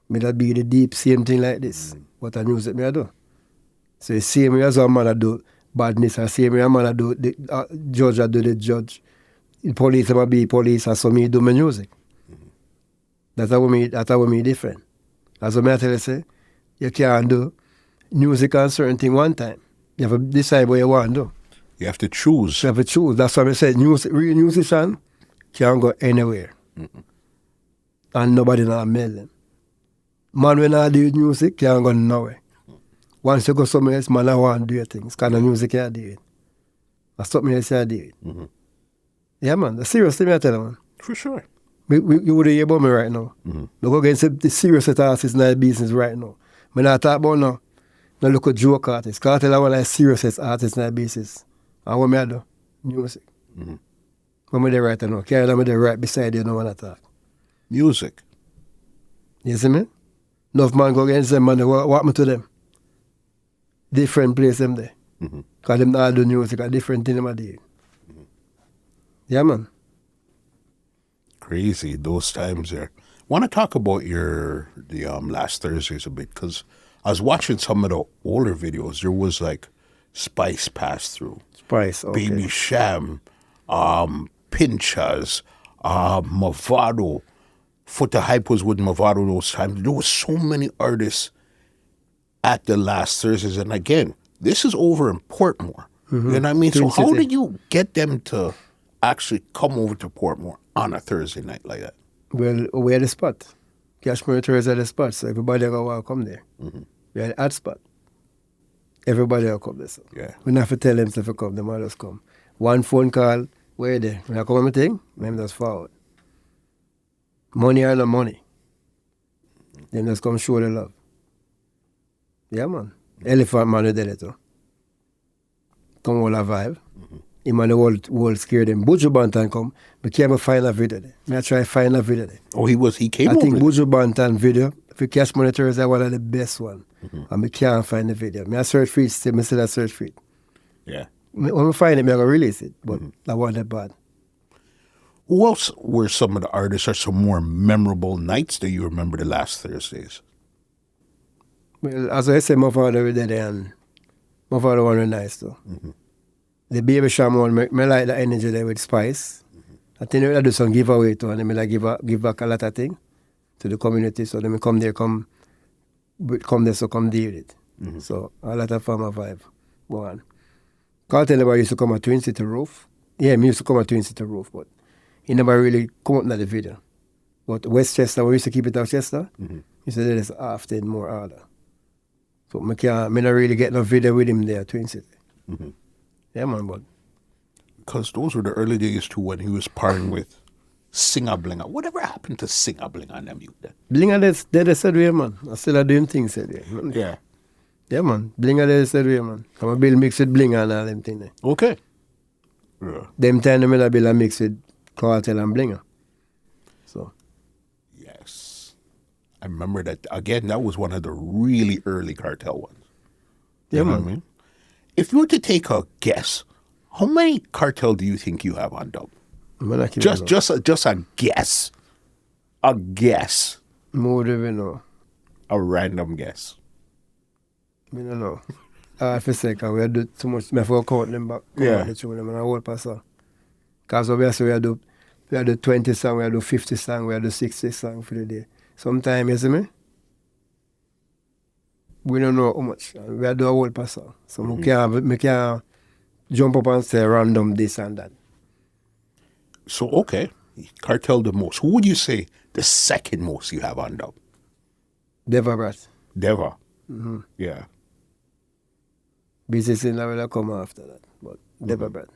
I mean, be the deep same thing like this. What I music me I do. So the same way as a man I do badness, the same way a man I do the judge I do the judge. The police I be police, and so me do my music. That's how me different. As I tell you, say, you can't do music on certain thing one time. You have to decide what you want to do. You have to choose. You have to choose. That's why I say real musician can't go anywhere. And nobody not mail them. Man when I do music can't go nowhere. Once you go somewhere else, man I want to do your things. Kind of music I do it. That's something else I do it. Yeah man, the serious thing I tell you, man. For sure. You would hear about me right now. Look against the serious artists in the business right now. I not talk about no look at joke artists. Cartel are one of the serious artists in the business. And what I do? Music. When I do right now, carry them right beside you, no one talk. Music. You see me? Enough man go against them, man, what happened to them? Different place them there. Because them not do music, a different thing them are doing. Yeah, man. Crazy, those times there. Want to talk about the last Thursdays a bit, because I was watching some of the older videos. There was like Spice Pass Through. Spice, okay. Baby Sham, Pinchas, Mavado. Foot the Hype was with Mavado those times. There was so many artists at the last Thursdays. And again, this is over in Portmore. You know what I mean? So how did you get them to actually come over to Portmore on a Thursday night like that? Well, we're the spot. Cash Money Tours are the spot, so everybody will come there. We're the hot spot. Everybody will come there. So. Yeah. We don't have to tell them to come, them all just come. One phone call, where there? When I come on my thing, them just forward. Money or no money. Them just come show the love. Yeah, man. Elephant Man did it too. Come all a vibe. Him and the world scared them. Buju Banton come. We can't find a video there. I try to find a video there. Oh, he came I think over Buju Banton video, if you Cash Money Tours, are one of the best one. And we can't find the video. I search for it, still, I still search for it. Yeah. When I find it, I'm going to release it. But I want that bad. Who else were some of the artists or some more memorable nights that you remember the last Thursdays? Well, as I said, Mavado was there and Mavado one was nice too. The Baby Sham one, I like the energy there with Spice. I think I do some giveaway too, and I like give back a lot of things to the community. So then come there, come there, so come deal with it. So a lot of farmer vibe. Go on. Kartel used to come at Twin City Roof. Yeah, me used to come at Twin City Roof, but he never really come up in the video. But Westchester, we used to keep it out Chester, he said there's often more order. So I not really get no video with him there, Twin City. Yeah, man, but. Because those were the early days too when he was partying with Singer Blinger. Whatever happened to Singer Blinger and them youth then? Blinger, they said way, man. I still doing things, said way. Yeah. Yeah, man. Blinger, they said way, man. Come on, Bill mix with Blinger and all them things. Okay. Yeah. Them time, I Bill a mix with Kartel and Blinger. So. Yes. I remember that, again, that was one of the really early Kartel ones. Yeah, You know man. what I mean? If you were to take a guess, how many Kartel do you think you have on dub? Just a guess. A guess. More than we know. A random guess. I don't know. If I say, because we do too much, I have to count them back. Yeah. Them and I hold pass. Because obviously we do 20 songs, we do 50 songs, we do 60 songs for the day. Sometimes, you see me? We don't know how much. We do a whole pass. So we can't jump up and say random this and that. So, okay. Kartel the most. Who would you say the second most you have on dub? Deva Bratt. Deva. Yeah. Business in will come after that. But Deva Bratt.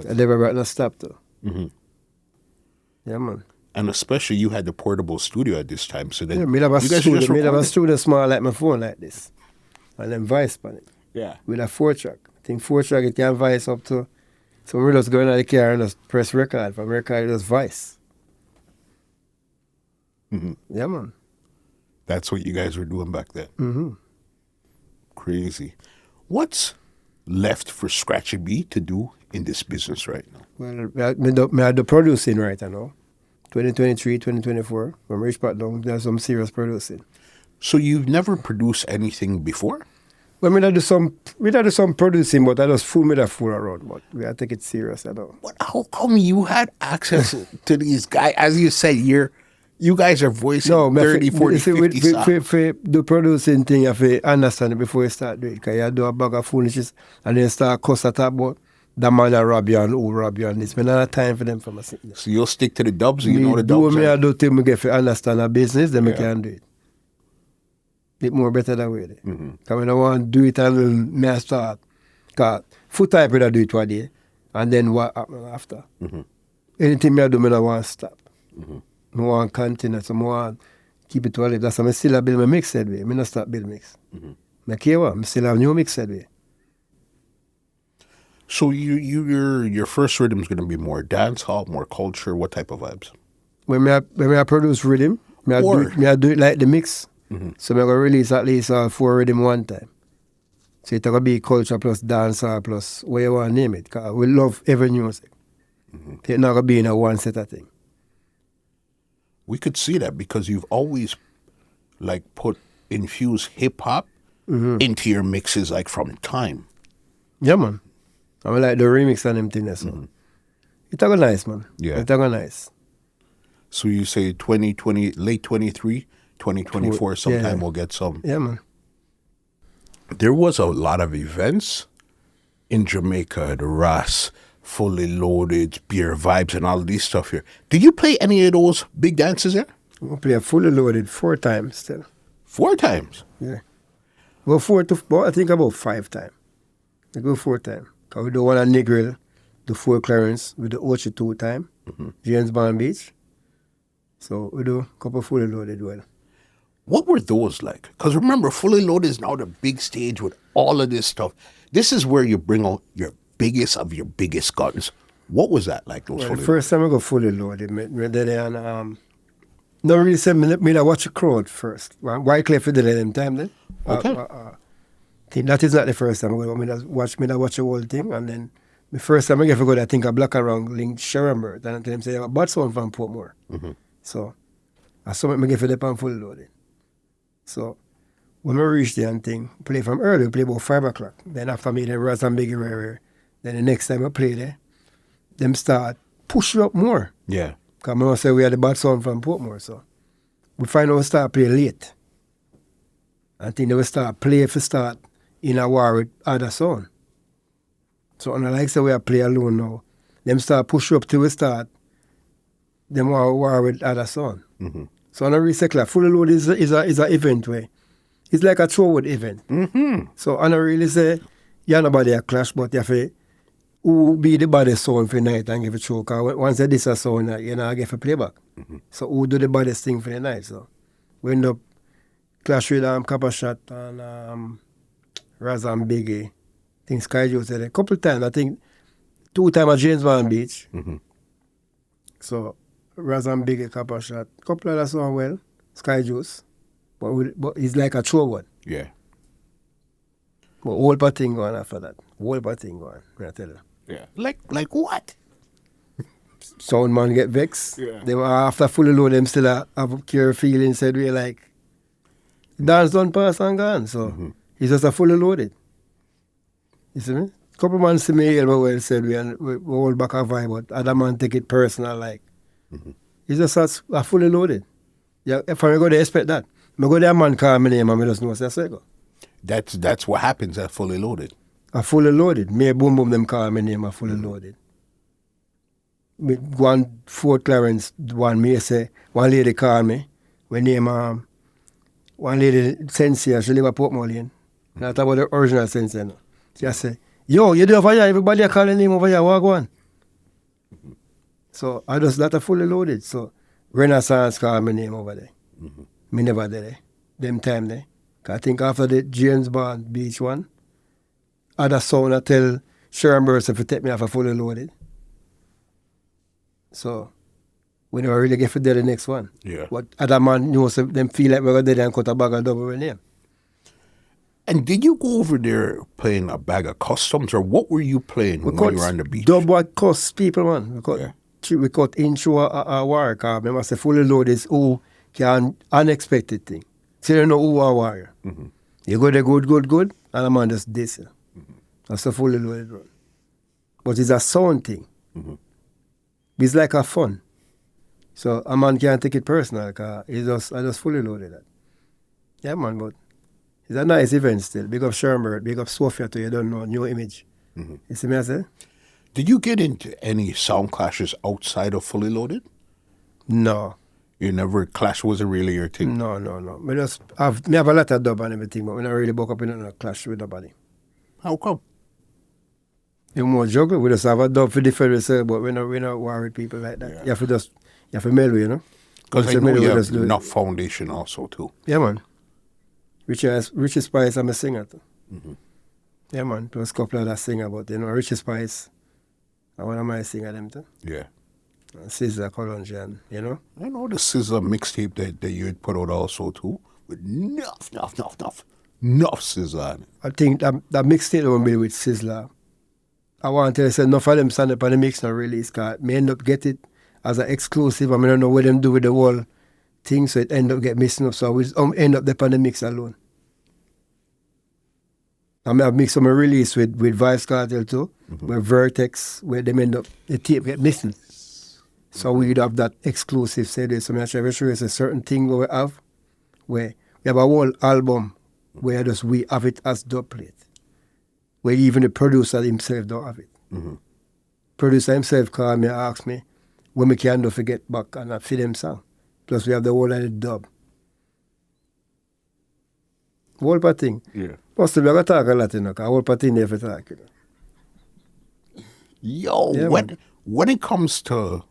Deva Bratt not stop though. Yeah, man. And especially you had the portable studio at this time. So then Yeah, me have a studio small like my phone like this. And then vice on it. Yeah. With a 4-track. I think 4-track it can vice up to. So we just go in the car and just press record. From record just vice. Yeah, man. That's what you guys were doing back then. Crazy. What's left for Scratchy B to do in this business right now? Well, I do producing right now. 2023, 2024. When we reach back down, there's some serious producing. So you've never produced anything before? Well, we do some producing, but I just fool me that fool around. But we take it serious, I know. But how come you had access to these guys? As you said, you guys are voicing 30, 40, 50 songs. For the producing thing, you have to understand it before you start doing it. Because you do a bag of foolishness and then start cuss at about that man a rob you and who rob you and this. I don't have time for them from a sitting there. So you'll stick to the dubs and you know the dubs. I do till I get to understand a business, then I can do it. It more better that way. Because when I want to do it and I start. Because foot type I do it one day and then what happen after. Anything I do, I don't want to stop. I want to continue, so I want to keep it to a live. That's why I still build my mix that way. I not start build mix. I care what, I still have new mix that way. So your first rhythm is going to be more dancehall, more culture. What type of vibes? When I produce rhythm, I do it like the mix. So I'm going to release at least 4 rhythm one time. So it's going to be culture plus dancehall plus what you want to name it. Because we love every music. It's not going to be in a one set of thing. We could see that because you've always infused hip hop into your mixes from time. Yeah, man. I like the remix and them things. So. It's go nice, man. Yeah. It's go nice. So you say 2020, late 23, 2024, sometime we'll get some. Yeah, man. There was a lot of events in Jamaica, the Ras, Fully Loaded, Beer Vibes, and all of these stuff here. Did you play any of those big dances here? We play a Fully Loaded 4 times still. 4 times? Yeah. Well, I think about 5 times. I go 4 times. Because we do one at Negril, the 4 clearance, with the Ocho 2 time, James Bond Beach. So we do a couple Fully Loaded well. What were those like? Because remember, Fully Loaded is now the big stage with all of this stuff. This is where you bring out your biggest of your biggest guns. What was that like? Those the first time I go Fully Loaded, me did it on, no really say me I watch a crowd first. Wycliffe did it in time then. Okay. Think that is not the first time I go. Me watch the whole thing, and then the first time I get to go, I think a Black Around link Sherambert, and I tell them say, a bad sound from Portmore. So I saw me get for the pan Fully Loaded. So when we reach there and thing, play from early, we play about 5 o'clock. Then after me, then Raz and Biggie were. Then the next time I play there, them start push you up more. Yeah. Because I say we had the bad sound from Portmore, so we find out we start play late. I think they will start play if we start in a war with other sound. So on the like say we are play alone now, them start push you up till we start them war with other sound. So on a recycler, Fully Loaded is a event where it's like a throwwood event. So I don't really say you're nobody a clash, but you have to who be the baddest sound for the night and give a show. Because once you this a sound, you know, I get for playback. So who do the baddest thing for the night? So we end up clash with Copper Shot and Raz and Biggie. I think Sky Joe said a couple times. I think 2 times at James Bond Beach. So Raz and Biggie, Copper Shot. Couple of that song well, Sky Juice. But it's like a throwwood. Yeah. But whole part thing going after that. Whole part thing going, I tell you. Yeah. Like what? Sound man get vexed. Yeah. They were after Fully Loaded, them still have care feeling, said we like, dance done pass and gone. So it's just a Fully Loaded. You see me? Couple man see me well said we hold back a vibe, but other man take it personal like. It's just a Fully Loaded. Yeah, if I go there, expect that. I go there, man call my name and I just know what's I go. That's what happens at Fully Loaded. A Fully Loaded. Me boom boom them call my name a Fully Loaded. Me one Fort Clarence one me say one lady call me. We name one lady Sensei, she live at Portmore Lane. Not about the original Sensei no. She say, yo, you do over here, everybody call the name over here, walk one. So I just that a Fully Loaded. So Renaissance call my name over there. Me never did it. Them time there. I think after the James Bond Beach one, other sound I tell Sharon Burst if you take me off a Fully Loaded. So we never really get for the next one. Yeah. But other man knows them feel like we're going to do and cut a bag of double with name. And did you go over there playing a bag of customs, or what were you playing when you were on the beach? Dub what costs people, man. We cut intro a war car. Remember, say Fully Loaded is who can unexpected thing. So you know who are warrior. You go there good, and a man just this. That's a Fully Loaded run. But it's a sound thing. It's like a fun. So a man can't take it personal, because I just Fully Loaded that. Yeah, man, but it's a nice event still. Big up Shermbird, big up Sophia too, you don't know, new image. You see me I say? Did you get into any sound clashes outside of Fully Loaded? No. You never, clash wasn't really your thing? No. Me have a lot of dub and everything, but we not really buck up in a clash with nobody. How come? You more juggle, we just have a dub for different research, but we not worry with people like that. Yeah. You have to mellow, you know? Because I know you have enough foundation also too. Yeah, man. Richie Spice, I'm a singer too. Yeah, man. Plus a couple of that singer, but you know, Richie Spice, I one of my singer them too. Yeah. Caesar Colonjian, you know? I know the Sizzla mixtape that you had put out also too, with enough Sizzla on it. I think that mixtape won't be with Sizzla. I want to say enough of them stand up on the mix not release, because me end up get it as an exclusive. I mean, I don't know what them do with the whole thing, so it end up get missing up. So we end up there on the mix alone. I mean, I've mixed some release with Vybz Kartel too, where Vertex, where them end up, the tape get missing. So we'd have that exclusive CD. So I'm trying to show you a certain thing we have, where we have a whole album where just we have it as dub plate, where even the producer himself don't have it. producer himself called me and asked me when we can do to get back and not fit them song. Plus we have the whole of the dub. Whole part thing. Yeah. Must be going to talk a lot, you know, because whole part thing there for talk, you know. Yo, Yeah, when it comes to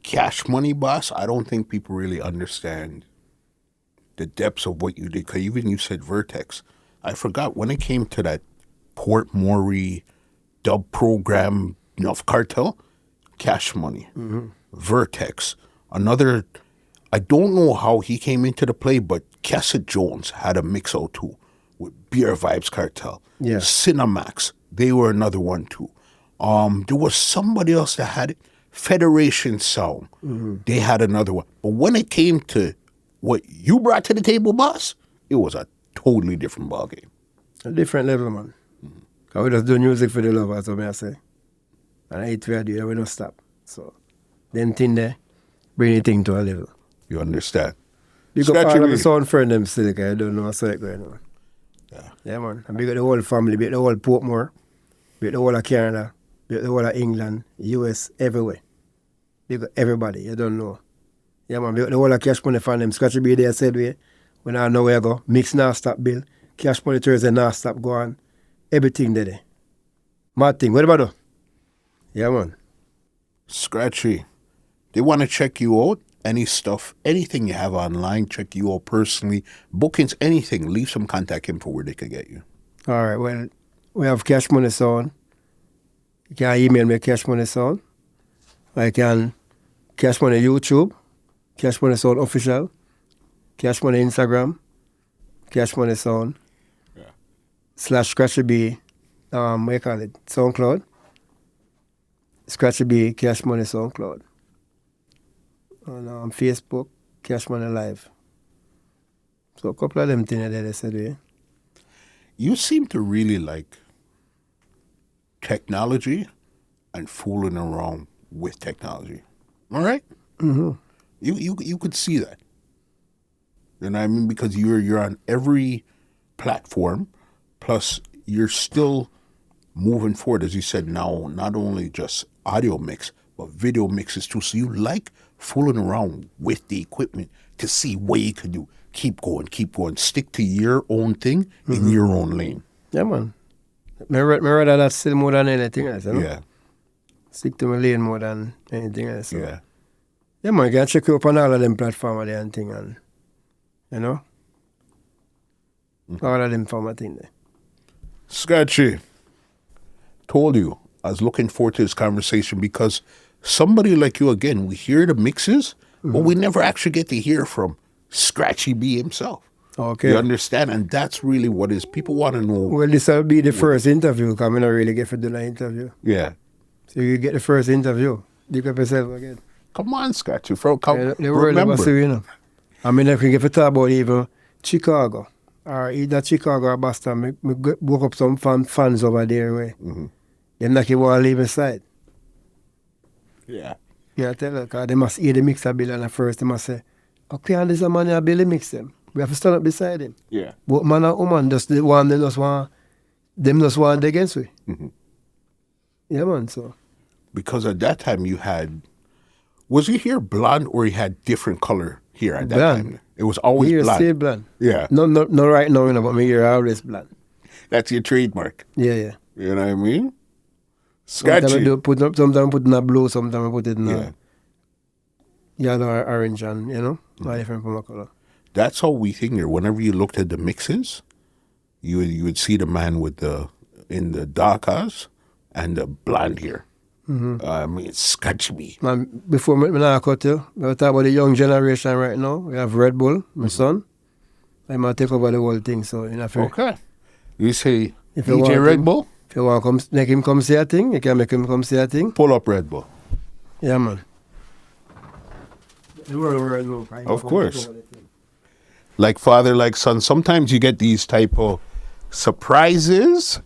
Cash Money, boss, I don't think people really understand the depths of what you did. Because even you said Vertex. I forgot when it came to that Portmore dub program of Cartel, Cash Money, Vertex, another. I don't know how he came into the play, but Cassette Jones had a mix out too with Beer Vybz Kartel. Yeah. Cinemax, they were another one too. There was somebody else that had it. Federation Sound, they had another one. But when it came to what you brought to the table, boss, it was a totally different ballgame. A different level, man. Because we just do music for the lovers, so I say. And I try to do it, we don't stop. So, them thing there, bring the thing to a level. You understand? Big up Scratchy all of B. the sound friend them still, because I don't know what's going on. Yeah. Yeah, man. And big up the whole family, big up the whole Portmore, big up the whole of Canada, big up the whole of England, US, everywhere. Big up everybody, you don't know. Yeah, man, big up the whole of Cash Money fan them. Scratchy B there said we, when I know where I go, mix now stop bill, Cash Money Thursday now stop go on, everything there. Mad thing, what about that? Yeah, man. Scratchy, they want to check you out. Any stuff, anything you have online, check you out personally, bookings, anything, leave some contact info where they can get you. All right, well, we have Cash Money Sound. You can email me Cash Money Sound. I can Cash Money YouTube, Cash Money Sound Official, Cash Money Instagram, Cash Money Sound, / Scratchy B, what you call it, SoundCloud. Scratchy B, Cash Money SoundCloud. On Facebook, Cash Money Live. So a couple of them things that they said, yeah. You seem to really like technology and fooling around with technology. All right? Mm-hmm. You could see that. You know what I mean? Because you're on every platform, plus you're still moving forward, as you said, now not only just audio mix, but video mixes too. So you like fooling around with the equipment to see what you can do. Keep going. Stick to your own thing in your own lane. Yeah, man. I rather that still more than anything else, you know? Yeah. Stick to my lane more than anything else. So. Yeah. Yeah, man, you can check you up on all of them platforms there and thing, and, you know? All of them format thing there. Scratchy, told you, I was looking forward to this conversation because somebody like you, again, we hear the mixes, but we never actually get to hear from Scratchy B himself. Okay. You understand? And that's really what is. People want to know. Well, this will be the first interview, because I don't really get to do an interview. Yeah. So you get the first interview. Dig up yourself again. Come on, Scratchy. Come, The world remember. of you know. I mean, if you get to talk about even Chicago, or either Chicago or Boston, me woke up some fans over there where them not want to leave aside. Yeah. Yeah, I tell you, because they must hear the mixer bill, and at first they must say, okay, and this a man here Billy mix them. We have to stand up beside him. Yeah. But man and woman, them just want against we. Yeah, man, so. Because at that time you had, was your hair blonde or you had different color here at that Blonde. time? It was always My hair blonde. still blonde. Yeah. No, right now, you know, but my hair always blonde. That's your trademark. Yeah. You know what I mean? Sometimes Scratchy. I put in a blue, sometimes I put it in Yeah. a yellow or orange, and, you know, all different from a color. That's how we think here. Whenever you looked at the mixes, you would see the man with in the dark eyes and the blonde hair. I mean, Scratchy B. Man, before me not cut you, we talk about the young generation right now. We have Red Bull, my son. I might take over the whole thing, so you know. Okay. You say If you DJ want Red him- Bull? If you want to make him come see a thing, you can make him come see a thing. Pull up Red Bull. Yeah, man. The world, Of course. Like father, like son. Sometimes you get these type of surprises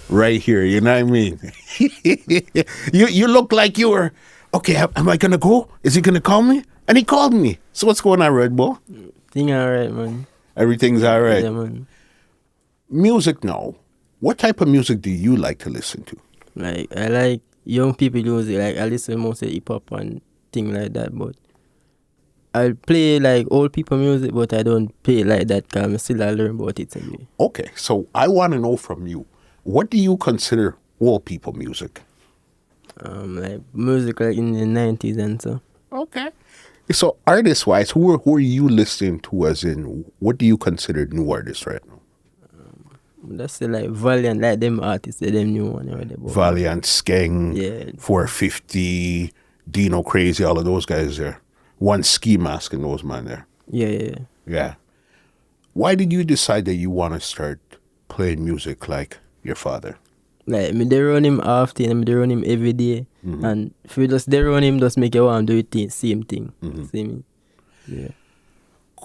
right here. You know what I mean? you look like you were, okay, am I going to go? Is he going to call me? And he called me. So what's going on, Red Bull? Thing alright, man. Everything's all right. Yeah, man. Music now. What type of music do you like to listen to? Like, I like young people music, like I listen mostly hip hop and thing like that, but I play like old people music, but I don't play it like that because I'm still I learn about it anyway. Okay, so I want to know from you, what do you consider old people music? Like music like in the 90s and so. Okay. So artist-wise, who are you listening to, as in, what do you consider new artists right now? That's like Valiant, like them artists, them new one already. Valiant, Skeng, Yeah. 450, Dino Crazy, all of those guys there. One Ski Mask and those man there. Yeah. Yeah. Why did you decide that you want to start playing music like your father? Like me they run him often, me they run him every day. And if you just they run him, just make you want to do it same thing. See me? Yeah.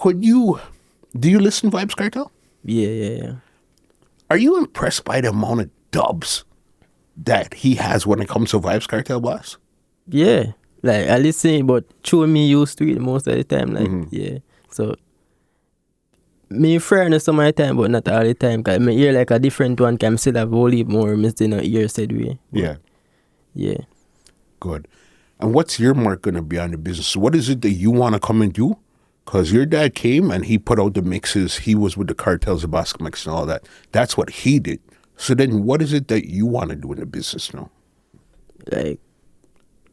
Do you listen to Vybz Kartel? Yeah. Are you impressed by the amount of dubs that he has when it comes to Vybz Kartel, boss? Yeah. Like I listen, but show me used to it most of the time. Like yeah. So me fairness some of the time, but not all the time. Cause me hear like a different one. Can still have whole heap more. Me still not hear said way. But, yeah. Good. And what's your mark going to be on the business? What is it that you want to come and do? Because your dad came and he put out the mixes. He was with the cartels, the Boscom X and all that. That's what he did. So then what is it that you want to do in the business now? Like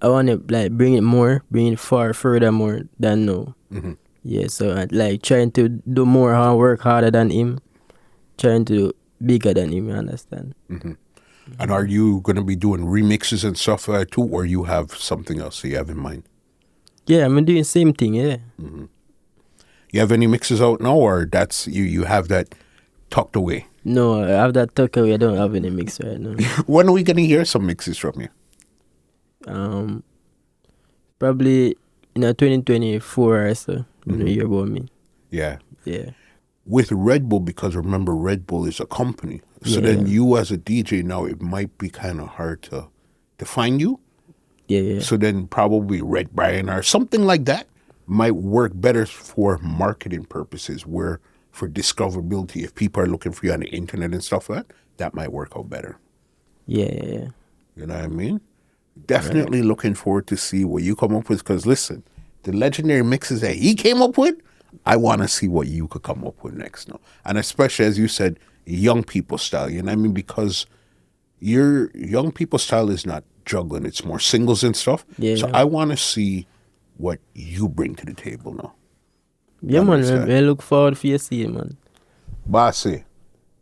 I want to like bring it far further more than now. Yeah, so I like trying to do more and work harder than him, trying to do bigger than him, you understand? And are you going to be doing remixes and stuff too, or you have something else that you have in mind? Yeah, I'm doing same thing, yeah. You have any mixes out now, or that's you have that tucked away? No, I have that tucked away. I don't have any mix right now. When are we going to hear some mixes from you? Probably in 2024 or so. You hear about me. Yeah. Yeah. With Red Bull, because remember, Red Bull is a company. So then you as a DJ now, it might be kind of hard to find you. Yeah. So then probably Red Brian or something like that might work better for marketing purposes, where for discoverability, if people are looking for you on the internet and stuff like that, that might work out better. Yeah. You know what I mean? Definitely looking forward to see what you come up with, because listen, the legendary mixes that he came up with, I want to see what you could come up with next now. And especially, as you said, young people style, you know what I mean? Because your young people style is not juggling, it's more singles and stuff. Yeah. So I want to see what you bring to the table now. Yeah, man, I look forward for you see it, man. Bossy,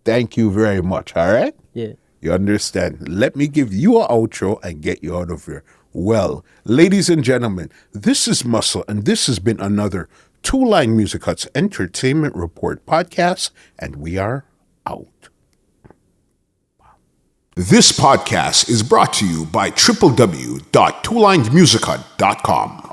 thank you very much, all right? Yeah. You understand? Let me give you an outro and get you out of here. Well, ladies and gentlemen, this is Muscle, and this has been another Two Line Music Hut's Entertainment Report podcast, and we are out. This podcast is brought to you by www.twolinedmusichut.com.